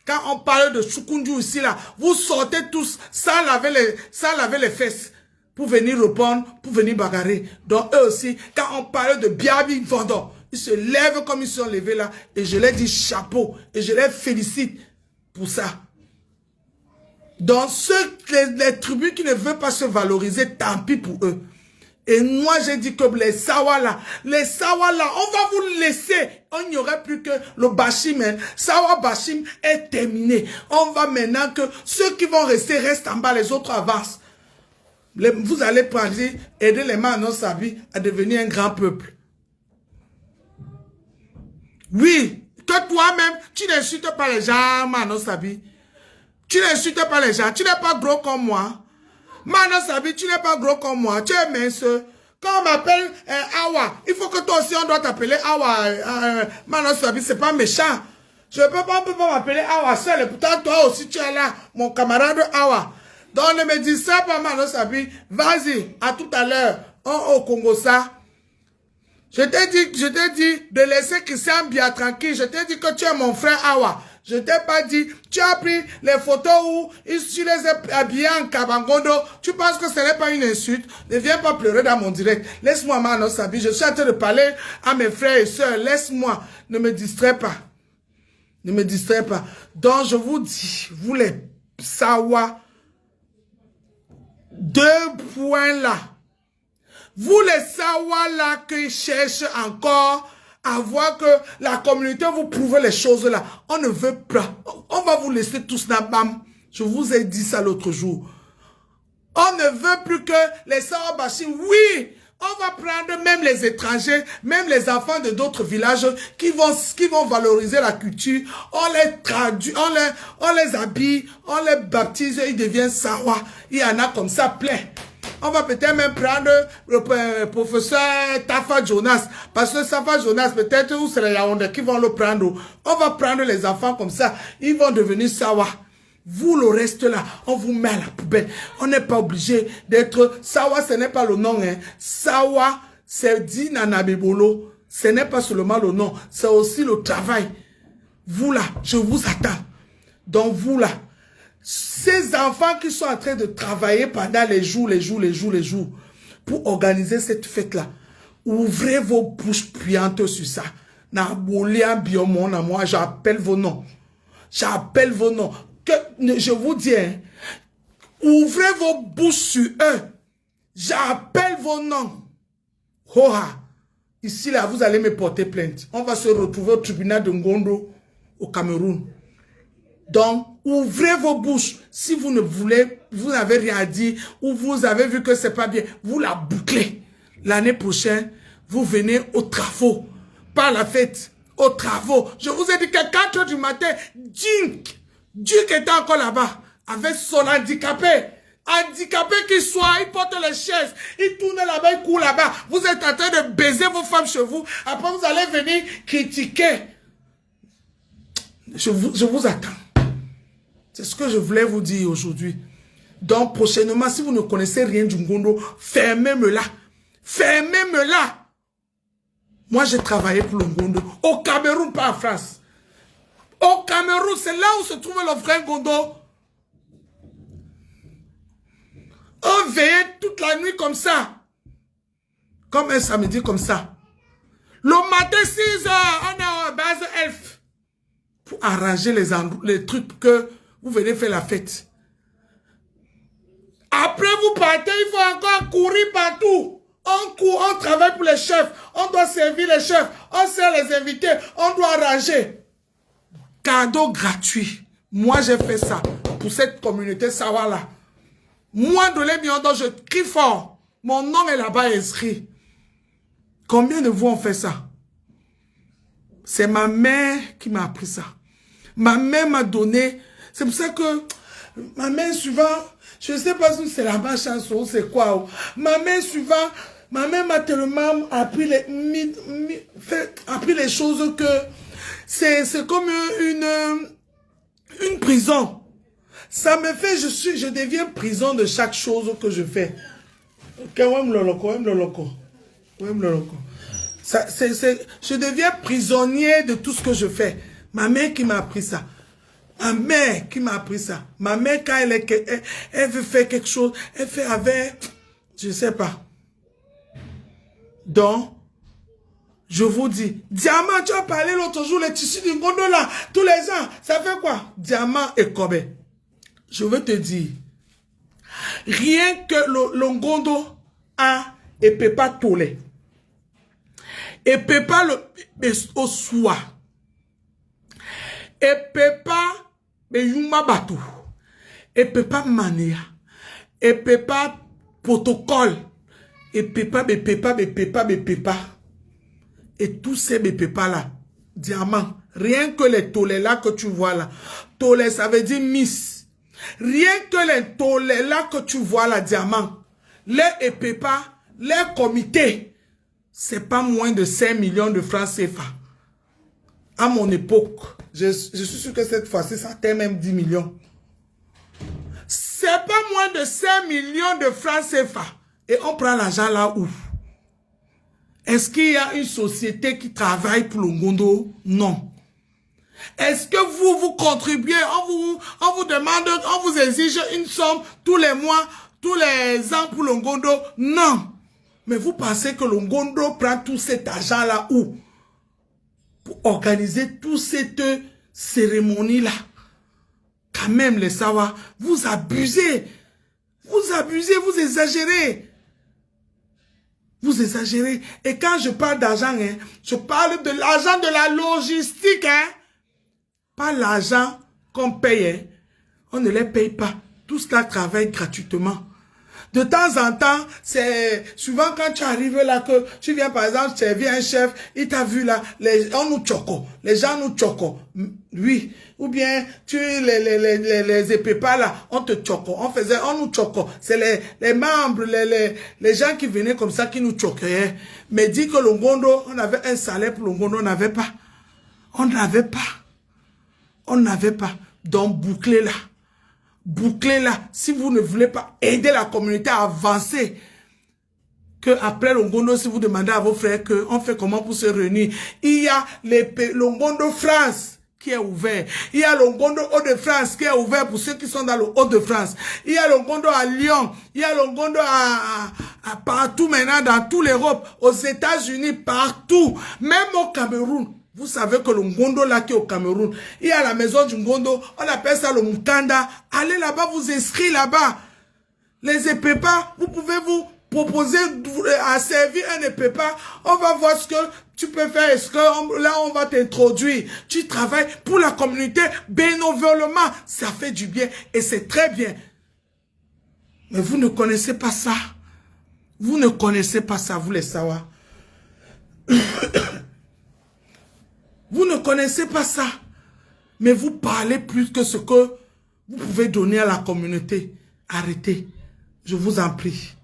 Quand on parle de Chukundu ici, là, vous sortez tous sans laver les fesses pour venir répondre, pour venir bagarrer. Donc eux aussi, quand on parle de Biabi Vando, ils se lèvent comme ils sont levés là. Et je leur dis chapeau. Et je les félicite pour ça. Donc les tribus qui ne veulent pas se valoriser, tant pis pour eux. Et moi j'ai dit que les Sawa là, on va vous laisser. On n'y aurait plus que le Bashim. Sawa Bashim est terminé. On va maintenant que ceux qui vont rester restent en bas, les autres avancent. Vous allez prendre, aider les Mano Sabi à devenir un grand peuple. Oui, que toi-même, tu n'insultes pas les gens, Mano Sabi. Tu n'insultes pas les gens. Tu n'es pas gros comme moi. Mano Sabi, tu n'es pas gros comme moi. Tu es mince. Quand on m'appelle Awa, il faut que toi aussi on doit t'appeler Awa. Mano Sabi, c'est pas méchant. On peut pas m'appeler Awa seul. Et pourtant, toi aussi, tu es là, mon camarade Awa. Donc, ne me dis ça pas, Mano Sabi. Vas-y, à tout à l'heure. Au Congo, ça. Je t'ai dit de laisser Christian bien tranquille. Je t'ai dit que tu es mon frère Awa. Je t'ai pas dit, tu as pris les photos où tu les as habillés en Kabangondo. Tu penses que ce n'est pas une insulte? Ne viens pas pleurer dans mon direct. Laisse-moi, Mano Sabi. Je suis en train de parler à mes frères et sœurs. Laisse-moi. Ne me distrais pas. Ne me distrais pas. Donc, je vous dis, vous les Sawa, 2 points là. Vous les Sawa là qui cherchent encore à voir que la communauté vous prouve les choses là. On ne veut pas. On va vous laisser tous là, bam. Je vous ai dit ça l'autre jour. On ne veut plus que les Sawa Bashim. Oui, on va prendre même les étrangers, même les enfants de d'autres villages qui vont valoriser la culture. On les traduit, on les habille, on les baptise et ils deviennent Sawa. Il y en a comme ça plein. On va peut-être même prendre le professeur Tafa Jonas. Parce que Tafa Jonas, peut-être, ou c'est les Yaoundé qui vont le prendre. On va prendre les enfants comme ça. Ils vont devenir Sawa. Vous, le reste là, on vous met à la poubelle. On n'est pas obligé d'être... Sawa, ce n'est pas le nom. Hein. Sawa, c'est dit Nanabibolo. Ce n'est pas seulement le nom. C'est aussi le travail. Vous là, je vous attends. Donc vous là, ces enfants qui sont en train de travailler pendant les jours, pour organiser cette fête-là, ouvrez vos bouches puantes sur ça. Moi, j'appelle vos noms. J'appelle vos noms. Je vous dis, hein, ouvrez vos bouches sur eux. J'appelle vos noms. Hoha. Ici, là, vous allez me porter plainte. On va se retrouver au tribunal de Ngondo, au Cameroun. Donc, ouvrez vos bouches. Si vous ne voulez, vous n'avez rien à dire, ou vous avez vu que c'est pas bien, vous la bouclez. L'année prochaine, vous venez aux travaux. Pas la fête, aux travaux. Je vous ai dit qu'à 4 h du matin, Dink était encore là-bas, avec son handicapé. Handicapé qu'il soit, il porte les chaises, il tourne là-bas, il court là-bas. Vous êtes en train de baiser vos femmes chez vous. Après, vous allez venir critiquer. Je vous attends. C'est ce que je voulais vous dire aujourd'hui. Donc, prochainement, si vous ne connaissez rien du Ngondo, fermez-me-la. Fermez-me-la. Moi, j'ai travaillé pour le Ngondo. Au Cameroun, pas en France. Au Cameroun, c'est là où se trouve le vrai Ngondo. On veillait toute la nuit comme ça. Comme un samedi comme ça. Le matin, 6 h, on est en base elfe. Pour arranger les trucs que vous venez faire la fête. Après vous partez, il faut encore courir partout. On court, on travaille pour les chefs. On doit servir les chefs. On sert les invités. On doit arranger. Cadeau gratuit. Moi, j'ai fait ça pour cette communauté Sawa-là. Moi, de l'Émion, je crie fort. Mon nom est là-bas inscrit. Combien de vous ont fait ça? C'est ma mère qui m'a appris ça. Ma mère m'a donné. C'est pour ça que ma mère souvent, je ne sais pas si c'est la vache chanson, c'est quoi. Ma mère souvent, ma mère m'a tellement appris les choses que c'est comme une prison. Ça me fait, je deviens prison de chaque chose que je fais. Je deviens prisonnier de tout ce que je fais. Ma mère qui m'a appris ça. Ma mère qui m'a appris ça. Ma mère, quand elle veut faire quelque chose, elle fait avec, je ne sais pas. Donc, je vous dis, diamant, tu as parlé l'autre jour, les tissus du Ngondo là, tous les ans, ça fait quoi? Diamant et Kobe. Je veux te dire, rien que le Ngondo a et peut pas toler. Et peut pas le au soir. Et peut pas me yuma batou. Et peut pas mania. Et peut pas protocole. Et peut pas. Et tous ces pépas là, diamant, rien que les tolés là que tu vois là, tolés ça veut dire miss. Rien que les tolés là que tu vois là, diamant, les pépas, les comités, c'est pas moins de 5 millions de francs CFA. À mon époque, je suis sûr que cette fois-ci, ça atteint même 10 millions. C'est pas moins de 5 millions de francs CFA. Et on prend l'argent là où? Est-ce qu'il y a une société qui travaille pour le Ngondo? Non. Est-ce que vous contribuez, on vous demande, on vous exige une somme tous les mois, tous les ans pour le Ngondo? Non. Mais vous pensez que le Ngondo prend tout cet argent-là où? Pour organiser toute cette cérémonie-là. Quand même, les Sawa, vous abusez. Vous abusez, vous exagérez. Vous exagérez. Et quand je parle d'argent, hein, je parle de l'argent de la logistique. Hein. Pas l'argent qu'on paye. Hein. On ne les paye pas. Tout cela travaille gratuitement. De temps en temps, c'est souvent quand tu arrives là, que tu viens par exemple servir un chef, il t'a vu là, on nous choco, les gens nous choco. Oui. Ou bien, les épépas là, on te choco, on nous choco. C'est les membres, les gens qui venaient comme ça qui nous choquaient. Mais dit que Longondo, on avait un salaire pour Longondo, on n'avait pas. On n'avait pas. On n'avait pas. Donc, bouclez là. Bouclez là. Si vous ne voulez pas aider la communauté à avancer, que après Longondo, si vous demandez à vos frères qu'on fait comment pour se réunir, il y a Longondo France qui est ouvert. Il y a Longondo Hauts-de-France qui est ouvert pour ceux qui sont dans le Hauts-de-France. Il y a Longondo à Lyon. Il y a Longondo à partout maintenant, dans toute l'Europe, aux États-Unis, partout. Même au Cameroun. Vous savez que le Ngondo là qui est au Cameroun, il y a la maison du Ngondo, on appelle ça le Mukanda. Allez là-bas, vous inscrivez là-bas. Les épépas, vous pouvez vous proposer à servir un épépa. On va voir ce que tu peux faire. Est-ce que là, on va t'introduire. Tu travailles pour la communauté bénévolement. Ça fait du bien et c'est très bien. Mais vous ne connaissez pas ça. Vous ne connaissez pas ça, vous les Sawa. Vous ne connaissez pas ça, mais vous parlez plus que ce que vous pouvez donner à la communauté. Arrêtez. Je vous en prie.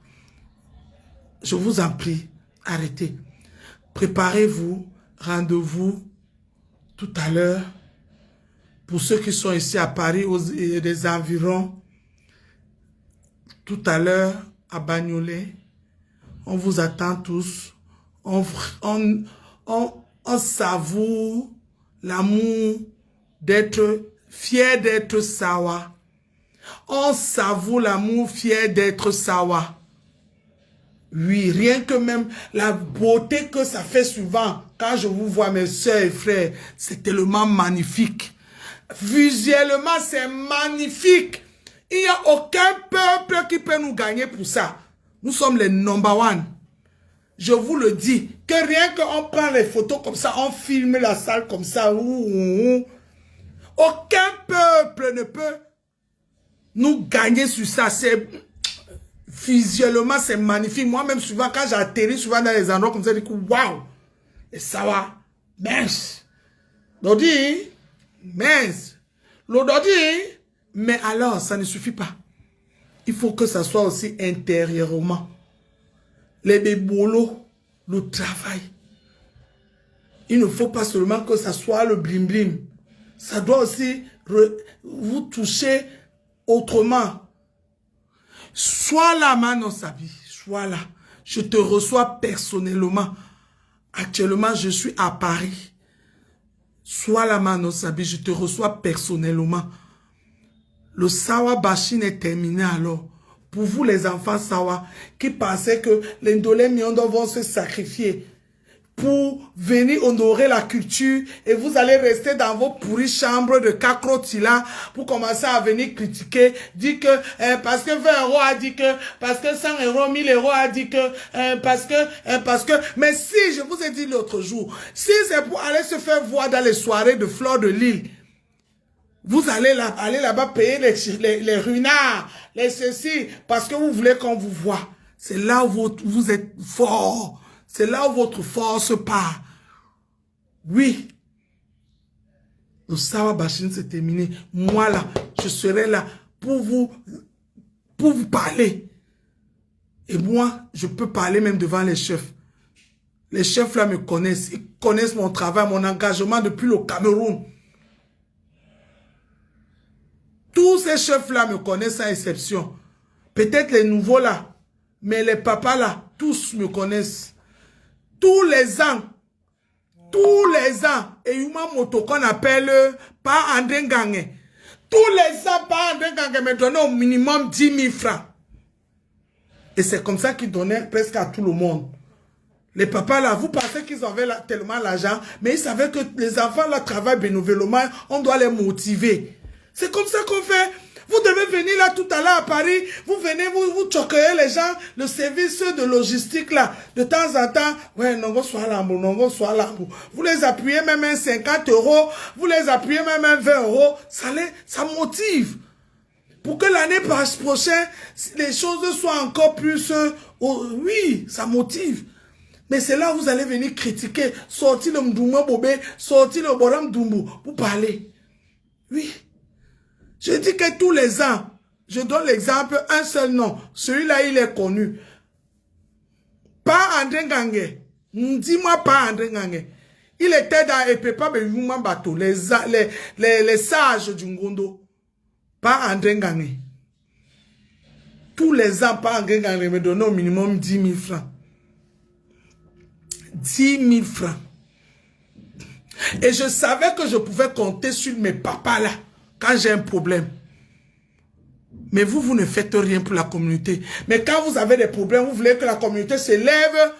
Je vous en prie. Arrêtez. Préparez-vous. Rendez-vous tout à l'heure. Pour ceux qui sont ici à Paris, et des environs. Tout à l'heure, à Bagnolet. On vous attend tous. On savoure l'amour d'être fier d'être Sawa. On savoure l'amour fier d'être Sawa. Oui, rien que même la beauté que ça fait souvent. Quand je vous vois mes soeurs et frères, c'est tellement magnifique. Visuellement, c'est magnifique. Il n'y a aucun peuple qui peut nous gagner pour ça. Nous sommes les number one. Je vous le dis, que rien qu'on prend les photos comme ça, on filme la salle comme ça, aucun peuple ne peut nous gagner sur ça. C'est visuellement, c'est magnifique. Moi-même, souvent, quand j'atterris souvent dans les endroits comme ça, je dis, waouh, et ça va, mince. Dodi, mince. L'ododi, mais alors, ça ne suffit pas. Il faut que ça soit aussi intérieurement. Les bébolos, le travail. Il ne faut pas seulement que ça soit le blim-blim. Ça doit aussi vous toucher autrement. Sois là, Mano Sabi. Sois là. Je te reçois personnellement. Actuellement, je suis à Paris. Sois là, Mano Sabi. Je te reçois personnellement. Le Sawa Bashin est terminé alors. Pour vous, les enfants Sawa, qui pensaient que les Ndolé Miondo vont se sacrifier pour venir honorer la culture et vous allez rester dans vos pourries chambres de Kakrotila pour commencer à venir critiquer, dire que parce que 20 € a dit que, parce que 100 €, 1000 € a dit que, parce que, mais si, je vous ai dit l'autre jour, si c'est pour aller se faire voir dans les soirées de Fleur de Lille, vous allez aller là-bas payer les runards, les ceci, parce que vous voulez qu'on vous voit. C'est là où vous êtes fort. C'est là où votre force part. Oui. Le Sawa Bashin, c'est terminé. Moi là, je serai là pour vous parler. Et moi, je peux parler même devant les chefs. Les chefs là me connaissent. Ils connaissent mon travail, mon engagement depuis le Cameroun. Tous ces chefs-là me connaissent sans exception. Peut-être les nouveaux là, mais les papas là, tous me connaissent. Tous les ans, et Yuma Moto qu'on appelle pas André Ngangé. Tous les ans, pas André Ngangé me donnait au minimum 10 000 francs. Et c'est comme ça qu'ils donnaient presque à tout le monde. Les papas là, vous pensez qu'ils avaient tellement l'argent, mais ils savaient que les enfants là travaillent bénévolement, on doit les motiver. C'est comme ça qu'on fait. Vous devez venir là tout à l'heure à Paris. Vous venez, vous choquez les gens. Le service de logistique là. De temps en temps. Ouais, non, soit là. Vous les appuyez même un 50 €. Vous les appuyez même un 20 €. Ça motive. Pour que l'année prochaine, les choses soient encore plus... oui, ça motive. Mais c'est là où vous allez venir critiquer, sortir le Mdouma Bobé, sortir le Boram Dumbu, pour parler. Oui. Je dis que tous les ans, je donne l'exemple, un seul nom. Celui-là, il est connu. Pas André Ngangé. Dis-moi pas André Ngangé. Il était dans Epepa Beyouma Bato, les sages du Ngondo. Pas André Ngangé. Tous les ans, pas André Ngangé me donnait au minimum 10 000 francs. 10 000 francs. Et je savais que je pouvais compter sur mes papas là, quand j'ai un problème. Mais vous ne faites rien pour la communauté. Mais quand vous avez des problèmes, vous voulez que la communauté se lève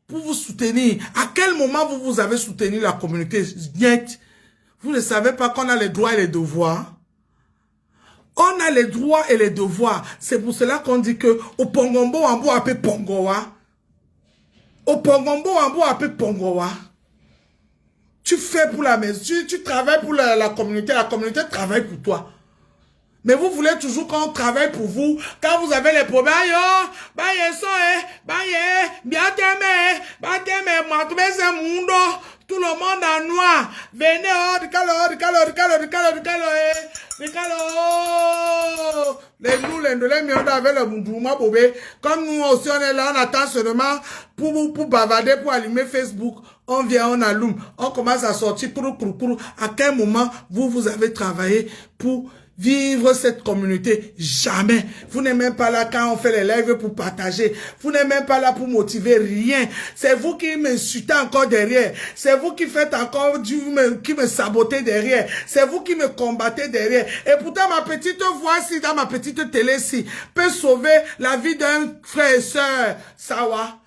pour vous soutenir. À quel moment vous avez soutenu la communauté? Vous ne savez pas qu'on a les droits et les devoirs. On a les droits et les devoirs. C'est pour cela qu'on dit que au Pongombo, on peut appeler Pongowa. Au Pongombo, on peut appeler Pongowa. Tu fais pour la maison, tu travailles pour la communauté travaille pour toi. Mais vous voulez toujours qu'on travaille pour vous. Quand vous avez les problèmes, tout le monde en noir. Venez, comme nous aussi, on est là, on attend seulement pour bavarder, pour allumer Facebook. On vient, on allume, on commence à sortir. À quel moment vous avez travaillé pour vivre cette communauté? Jamais. Vous n'êtes même pas là quand on fait les lives pour partager. Vous n'êtes même pas là pour motiver rien. C'est vous qui m'insultez encore derrière. C'est vous qui faites encore qui me sabotez derrière. C'est vous qui me combattez derrière. Et pourtant, ma petite voix ici, dans ma petite télé ici, peut sauver la vie d'un frère et soeur. Sawa.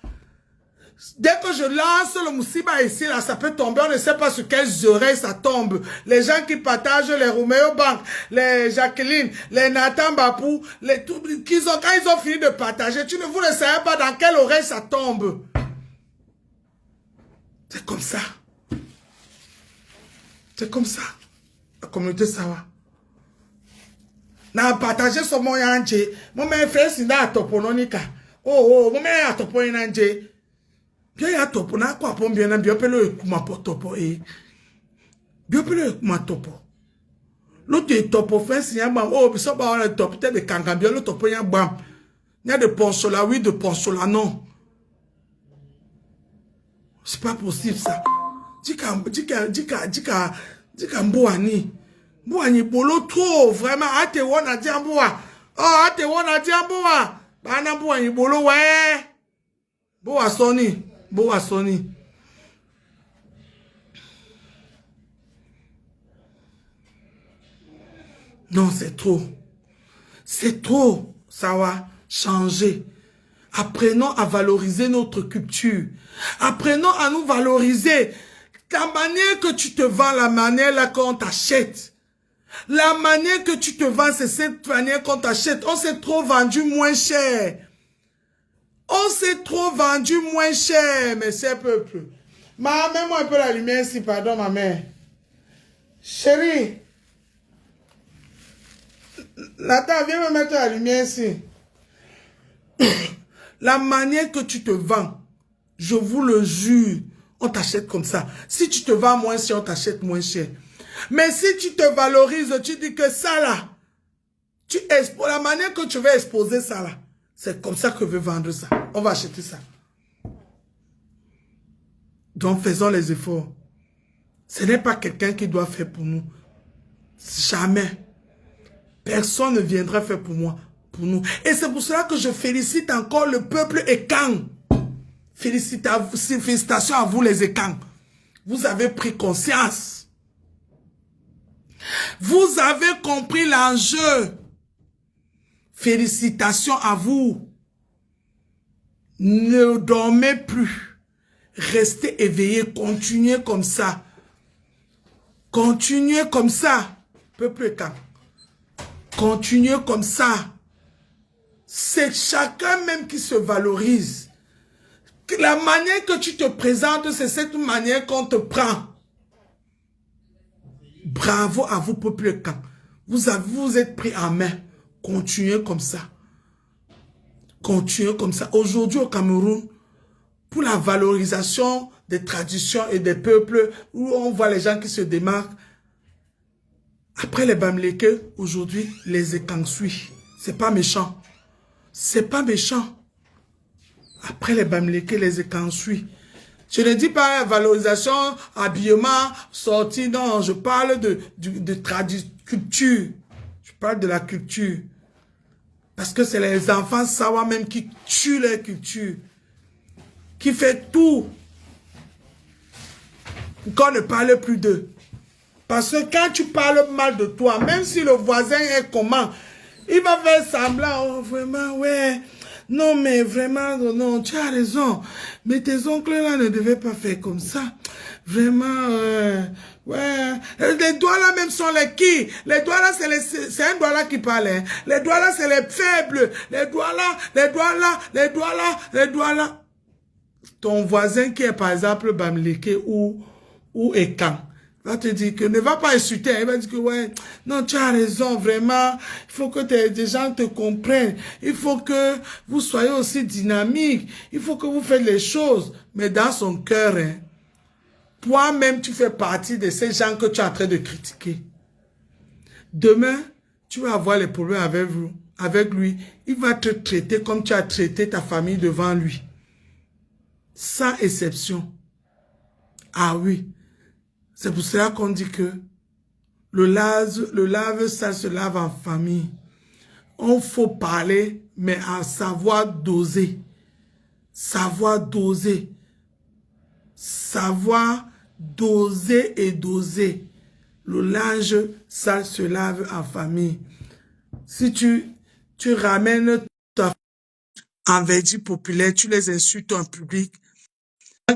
Dès que je lance le Moussiba ici, là, ça peut tomber. On ne sait pas sur quelles oreilles ça tombe. Les gens qui partagent les Roméo Bank, les Jacqueline, les Nathan Bapou, quand ils ont fini de partager, vous ne savez pas dans quelle oreille ça tombe. C'est comme ça. C'est comme ça. La communauté, ça va. Na partager ce mot yanje. Mon mère fait sinda topononika. Oh, mon mère a topo yanje. Bien ya topo na kwa pon bien na bien pelo kuma topo e. Bien pelo kuma topo. L'autre topo fait si yamba oh biso ba on topo te de kangambia le topo ya bam. Il y a de ponsola oui de ponsola non. C'est pas possible ça. Dika mbouani. Mbouani bolo trop vraiment ate wona diamboa. Oh ate wona diamboa. Bana mbouani bolo ouais. Boa Sony. Boa Sony. Non, c'est trop. C'est trop. Ça va changer. Apprenons à valoriser notre culture. Apprenons à nous valoriser. La manière que tu te vends, la manière là qu'on t'achète. La manière que tu te vends, c'est cette manière qu'on t'achète. On s'est trop vendu moins cher. On s'est trop vendu moins cher, mais c'est peu plus. Mets-moi un peu la lumière ici, pardon, ma mère. Chérie. Nathan, viens me mettre la lumière ici. La manière que tu te vends, je vous le jure, on t'achète comme ça. Si tu te vends moins cher, on t'achète moins cher. Mais si tu te valorises, tu dis que ça là, la manière que tu veux exposer ça là, c'est comme ça que je veux vendre ça. On va acheter ça. Donc faisons les efforts. Ce n'est pas quelqu'un qui doit faire pour nous. Jamais. Personne ne viendra faire pour moi. Pour nous. Et c'est pour cela que je félicite encore le peuple Ekang. Félicitations à vous les Ekang. Vous avez pris conscience. Vous avez compris l'enjeu. Félicitations à vous. Ne dormez plus. Restez éveillés. Continuez comme ça. Continuez comme ça. Peuple Ekang. Continuez comme ça. C'est chacun même qui se valorise. La manière que tu te présentes, c'est cette manière qu'on te prend. Bravo à vous, peuple Ekang. Vous êtes pris en main. Continuez comme ça. Continuez comme ça. Aujourd'hui au Cameroun, pour la valorisation des traditions et des peuples, où on voit les gens qui se démarquent, après les Bamileke, aujourd'hui, les Ekansui. C'est pas méchant. C'est pas méchant. Après les Bamileke, les Ekansui. Je ne dis pas valorisation, habillement, sortie, non. Je parle de culture. Je parle de la culture. Parce que c'est les enfants Sawa même qui tuent leur culture. Qui fait tout pour qu'on ne parle plus d'eux. Parce que quand tu parles mal de toi, même si le voisin est comment, il va faire semblant, oh vraiment, ouais, non mais vraiment, non, tu as raison, mais tes oncles là ne devaient pas faire comme ça, vraiment, ouais, les doigts là même sont les qui, les doigts là c'est un doigt là qui parle, hein. Les doigts là c'est les faibles, les doigts là, les doigts là, les doigts là, les doigts là. Ton voisin qui est par exemple Bamileke ou Ekan, va te dire que ne va pas insulter, il va dire que ouais, non, tu as raison, vraiment, il faut que des gens te comprennent, il faut que vous soyez aussi dynamique, il faut que vous faites les choses, mais dans son cœur, hein, toi-même, tu fais partie de ces gens que tu es en train de critiquer. Demain, tu vas avoir les problèmes avec lui, il va te traiter comme tu as traité ta famille devant lui. Sans exception. Ah oui. C'est pour cela qu'on dit que le lave, ça se lave en famille. On faut parler, mais en savoir doser. Savoir doser. Savoir doser et doser. Le linge, ça se lave en famille. Si tu ramènes ta en verdi populaire, tu les insultes en public,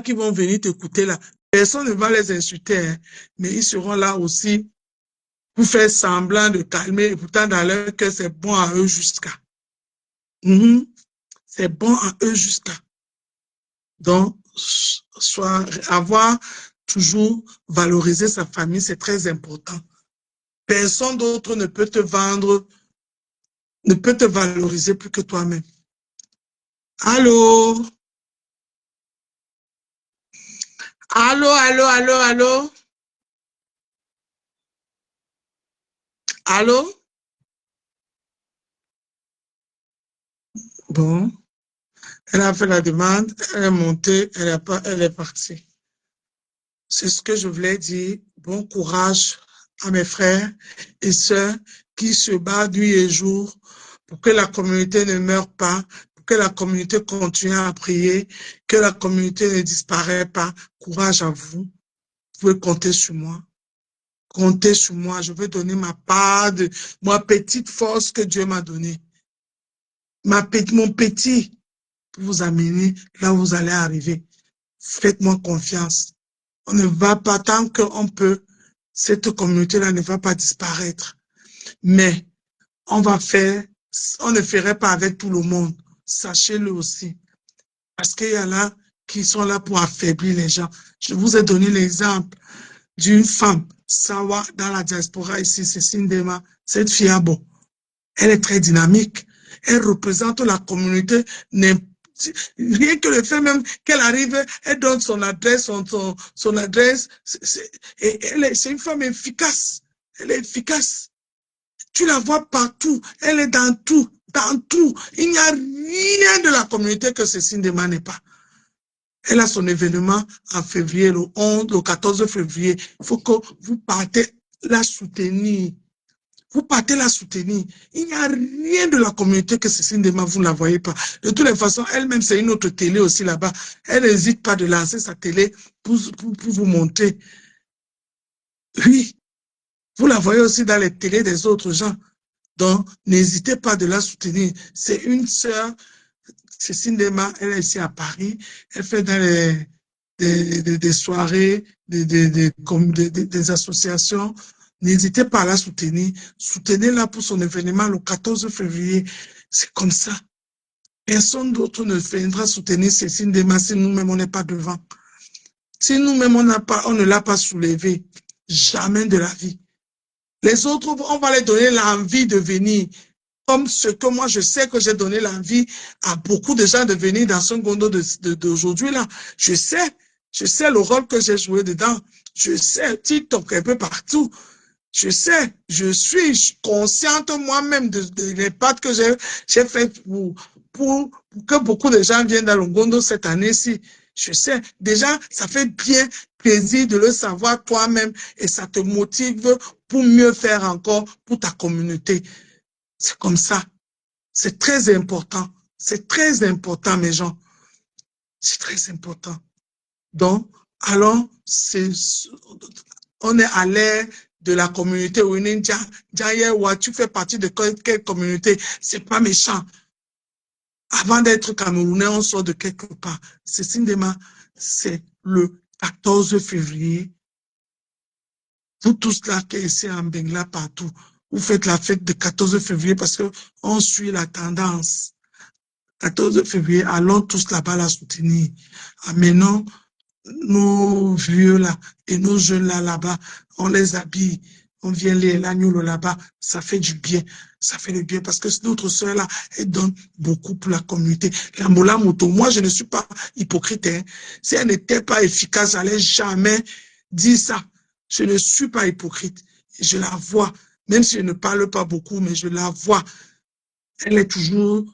qui vont venir t'écouter là, personne ne va les insulter, hein, mais ils seront là aussi pour faire semblant de calmer, et pourtant dans leur cœur, c'est bon à eux jusqu'à. C'est bon à eux jusqu'à. Donc, avoir toujours valorisé sa famille, c'est très important. Personne d'autre ne peut te vendre, ne peut te valoriser plus que toi-même. Allô? Allô, allô, allô, allô? Allô? Bon, elle a fait la demande, elle est montée, elle est partie. C'est ce que je voulais dire. Bon courage à mes frères et sœurs qui se battent nuit et jour pour que la communauté ne meure pas, pour que la communauté continue à prier, que la communauté ne disparaît pas. Courage à vous. Vous pouvez compter sur moi. Comptez sur moi. Je vais donner ma part de ma petite force que Dieu m'a donnée. Mon petit pour vous amener là où vous allez arriver. Faites-moi confiance. On ne va pas, tant qu'on peut, cette communauté-là ne va pas disparaître. Mais on va faire, on ne ferait pas avec tout le monde. Sachez-le aussi. Parce qu'il y en a qui sont là pour affaiblir les gens. Je vous ai donné l'exemple d'une femme, Sawa, dans la diaspora ici, c'est Sindema. Cette fille, bon, elle est très dynamique. Elle représente la communauté. Rien que le fait même qu'elle arrive, elle donne son adresse, son adresse. C'est une femme efficace. Elle est efficace. Tu la vois partout. Elle est dans tout. Dans tout. Il n'y a rien de la communauté que ceci ne demande pas. Elle a son événement en février, le 14 février. Il faut que vous partez la soutenir. Vous partez la soutenir. Il n'y a rien de la communauté que Cécile Ndema, vous ne la voyez pas. De toutes les façons, elle-même, c'est une autre télé aussi là-bas. Elle n'hésite pas de lancer sa télé pour vous montrer. Oui, vous la voyez aussi dans les télés des autres gens. Donc, n'hésitez pas de la soutenir. C'est une sœur, Cécile Ndema, elle est ici à Paris. Elle fait dans des soirées, des associations. N'hésitez pas à la soutenir. Soutenez-la pour son événement le 14 février. C'est comme ça. Personne d'autre ne viendra soutenir Cécile Ndema si nous-mêmes on n'est pas devant. Si nous-mêmes on ne l'a pas soulevé. Jamais de la vie. Les autres, on va leur donner l'envie de venir. comme ce que moi, je sais que j'ai donné l'envie à beaucoup de gens de venir dans ce Ngondo d'aujourd'hui là. Je sais le rôle que j'ai joué dedans. Je sais, TikTok un peu partout. Je sais, je suis consciente moi-même de l'impact que j'ai fait pour que beaucoup de gens viennent dans le Ngondo cette année-ci. Je sais, déjà, ça fait bien plaisir de le savoir toi-même et ça te motive pour mieux faire encore pour ta communauté. C'est comme ça. C'est très important. C'est très important, mes gens. C'est très important. Donc, alors, on est à l'ère de la communauté Wininja. Tu fais partie de quelle communauté? C'est pas méchant. Avant d'être Camerounais, on sort de quelque part. C'est Sindema, c'est le 14 février. Vous tous là qui êtes en Bengla partout, vous faites la fête de 14 février parce que on suit la tendance. 14 février, allons tous là-bas la soutenir. Amenons nos vieux là et nos jeunes là-bas, on les habille, on vient les l'agneau là-bas, ça fait du bien, ça fait du bien parce que notre soeur là, elle donne beaucoup pour la communauté. La Mola Moto, moi je ne suis pas hypocrite, hein. Si elle n'était pas efficace, j'allais jamais dire ça. Je ne suis pas hypocrite, je la vois, même si je ne parle pas beaucoup, mais je la vois. Elle est toujours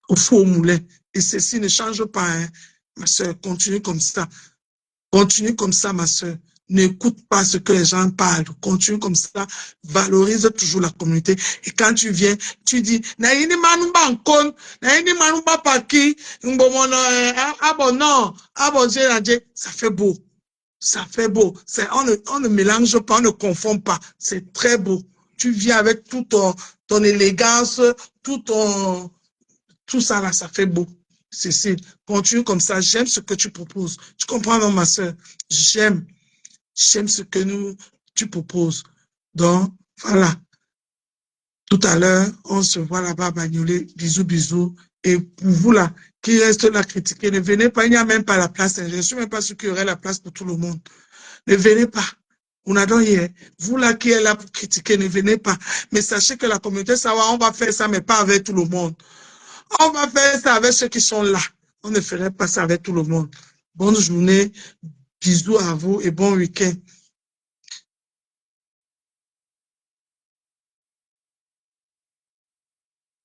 au four au moulin. Et ceci ne change pas, hein. Ma soeur, continue comme ça. Continue comme ça, ma soeur. N'écoute pas ce que les gens parlent. Continue comme ça. Valorise toujours la communauté. Et quand tu viens, tu dis, Naïni Manouba Nkon, Naïni Manouba Paki, ah bon, non, ah bon, ça fait beau. Ça fait beau. On ne mélange pas, on ne confond pas. C'est très beau. Tu viens avec toute ton élégance, tout ça là, ça fait beau. Cécile, continue comme ça. J'aime ce que tu proposes. Tu comprends, non, ma soeur? J'aime ce que tu proposes. Donc, voilà. Tout à l'heure, on se voit là-bas à Bagnolet. Bisous, bisous. Et pour vous là, qui reste là critiquer, ne venez pas. Il n'y a même pas la place. Je ne suis même pas sûr qu'il y aurait la place pour tout le monde. Ne venez pas. On a donc hier. Vous là qui êtes là pour critiquer, ne venez pas. Mais sachez que la communauté, ça va, on va faire ça, mais pas avec tout le monde. On va faire ça avec ceux qui sont là. On ne ferait pas ça avec tout le monde. Bonne journée, bisous à vous et bon week-end.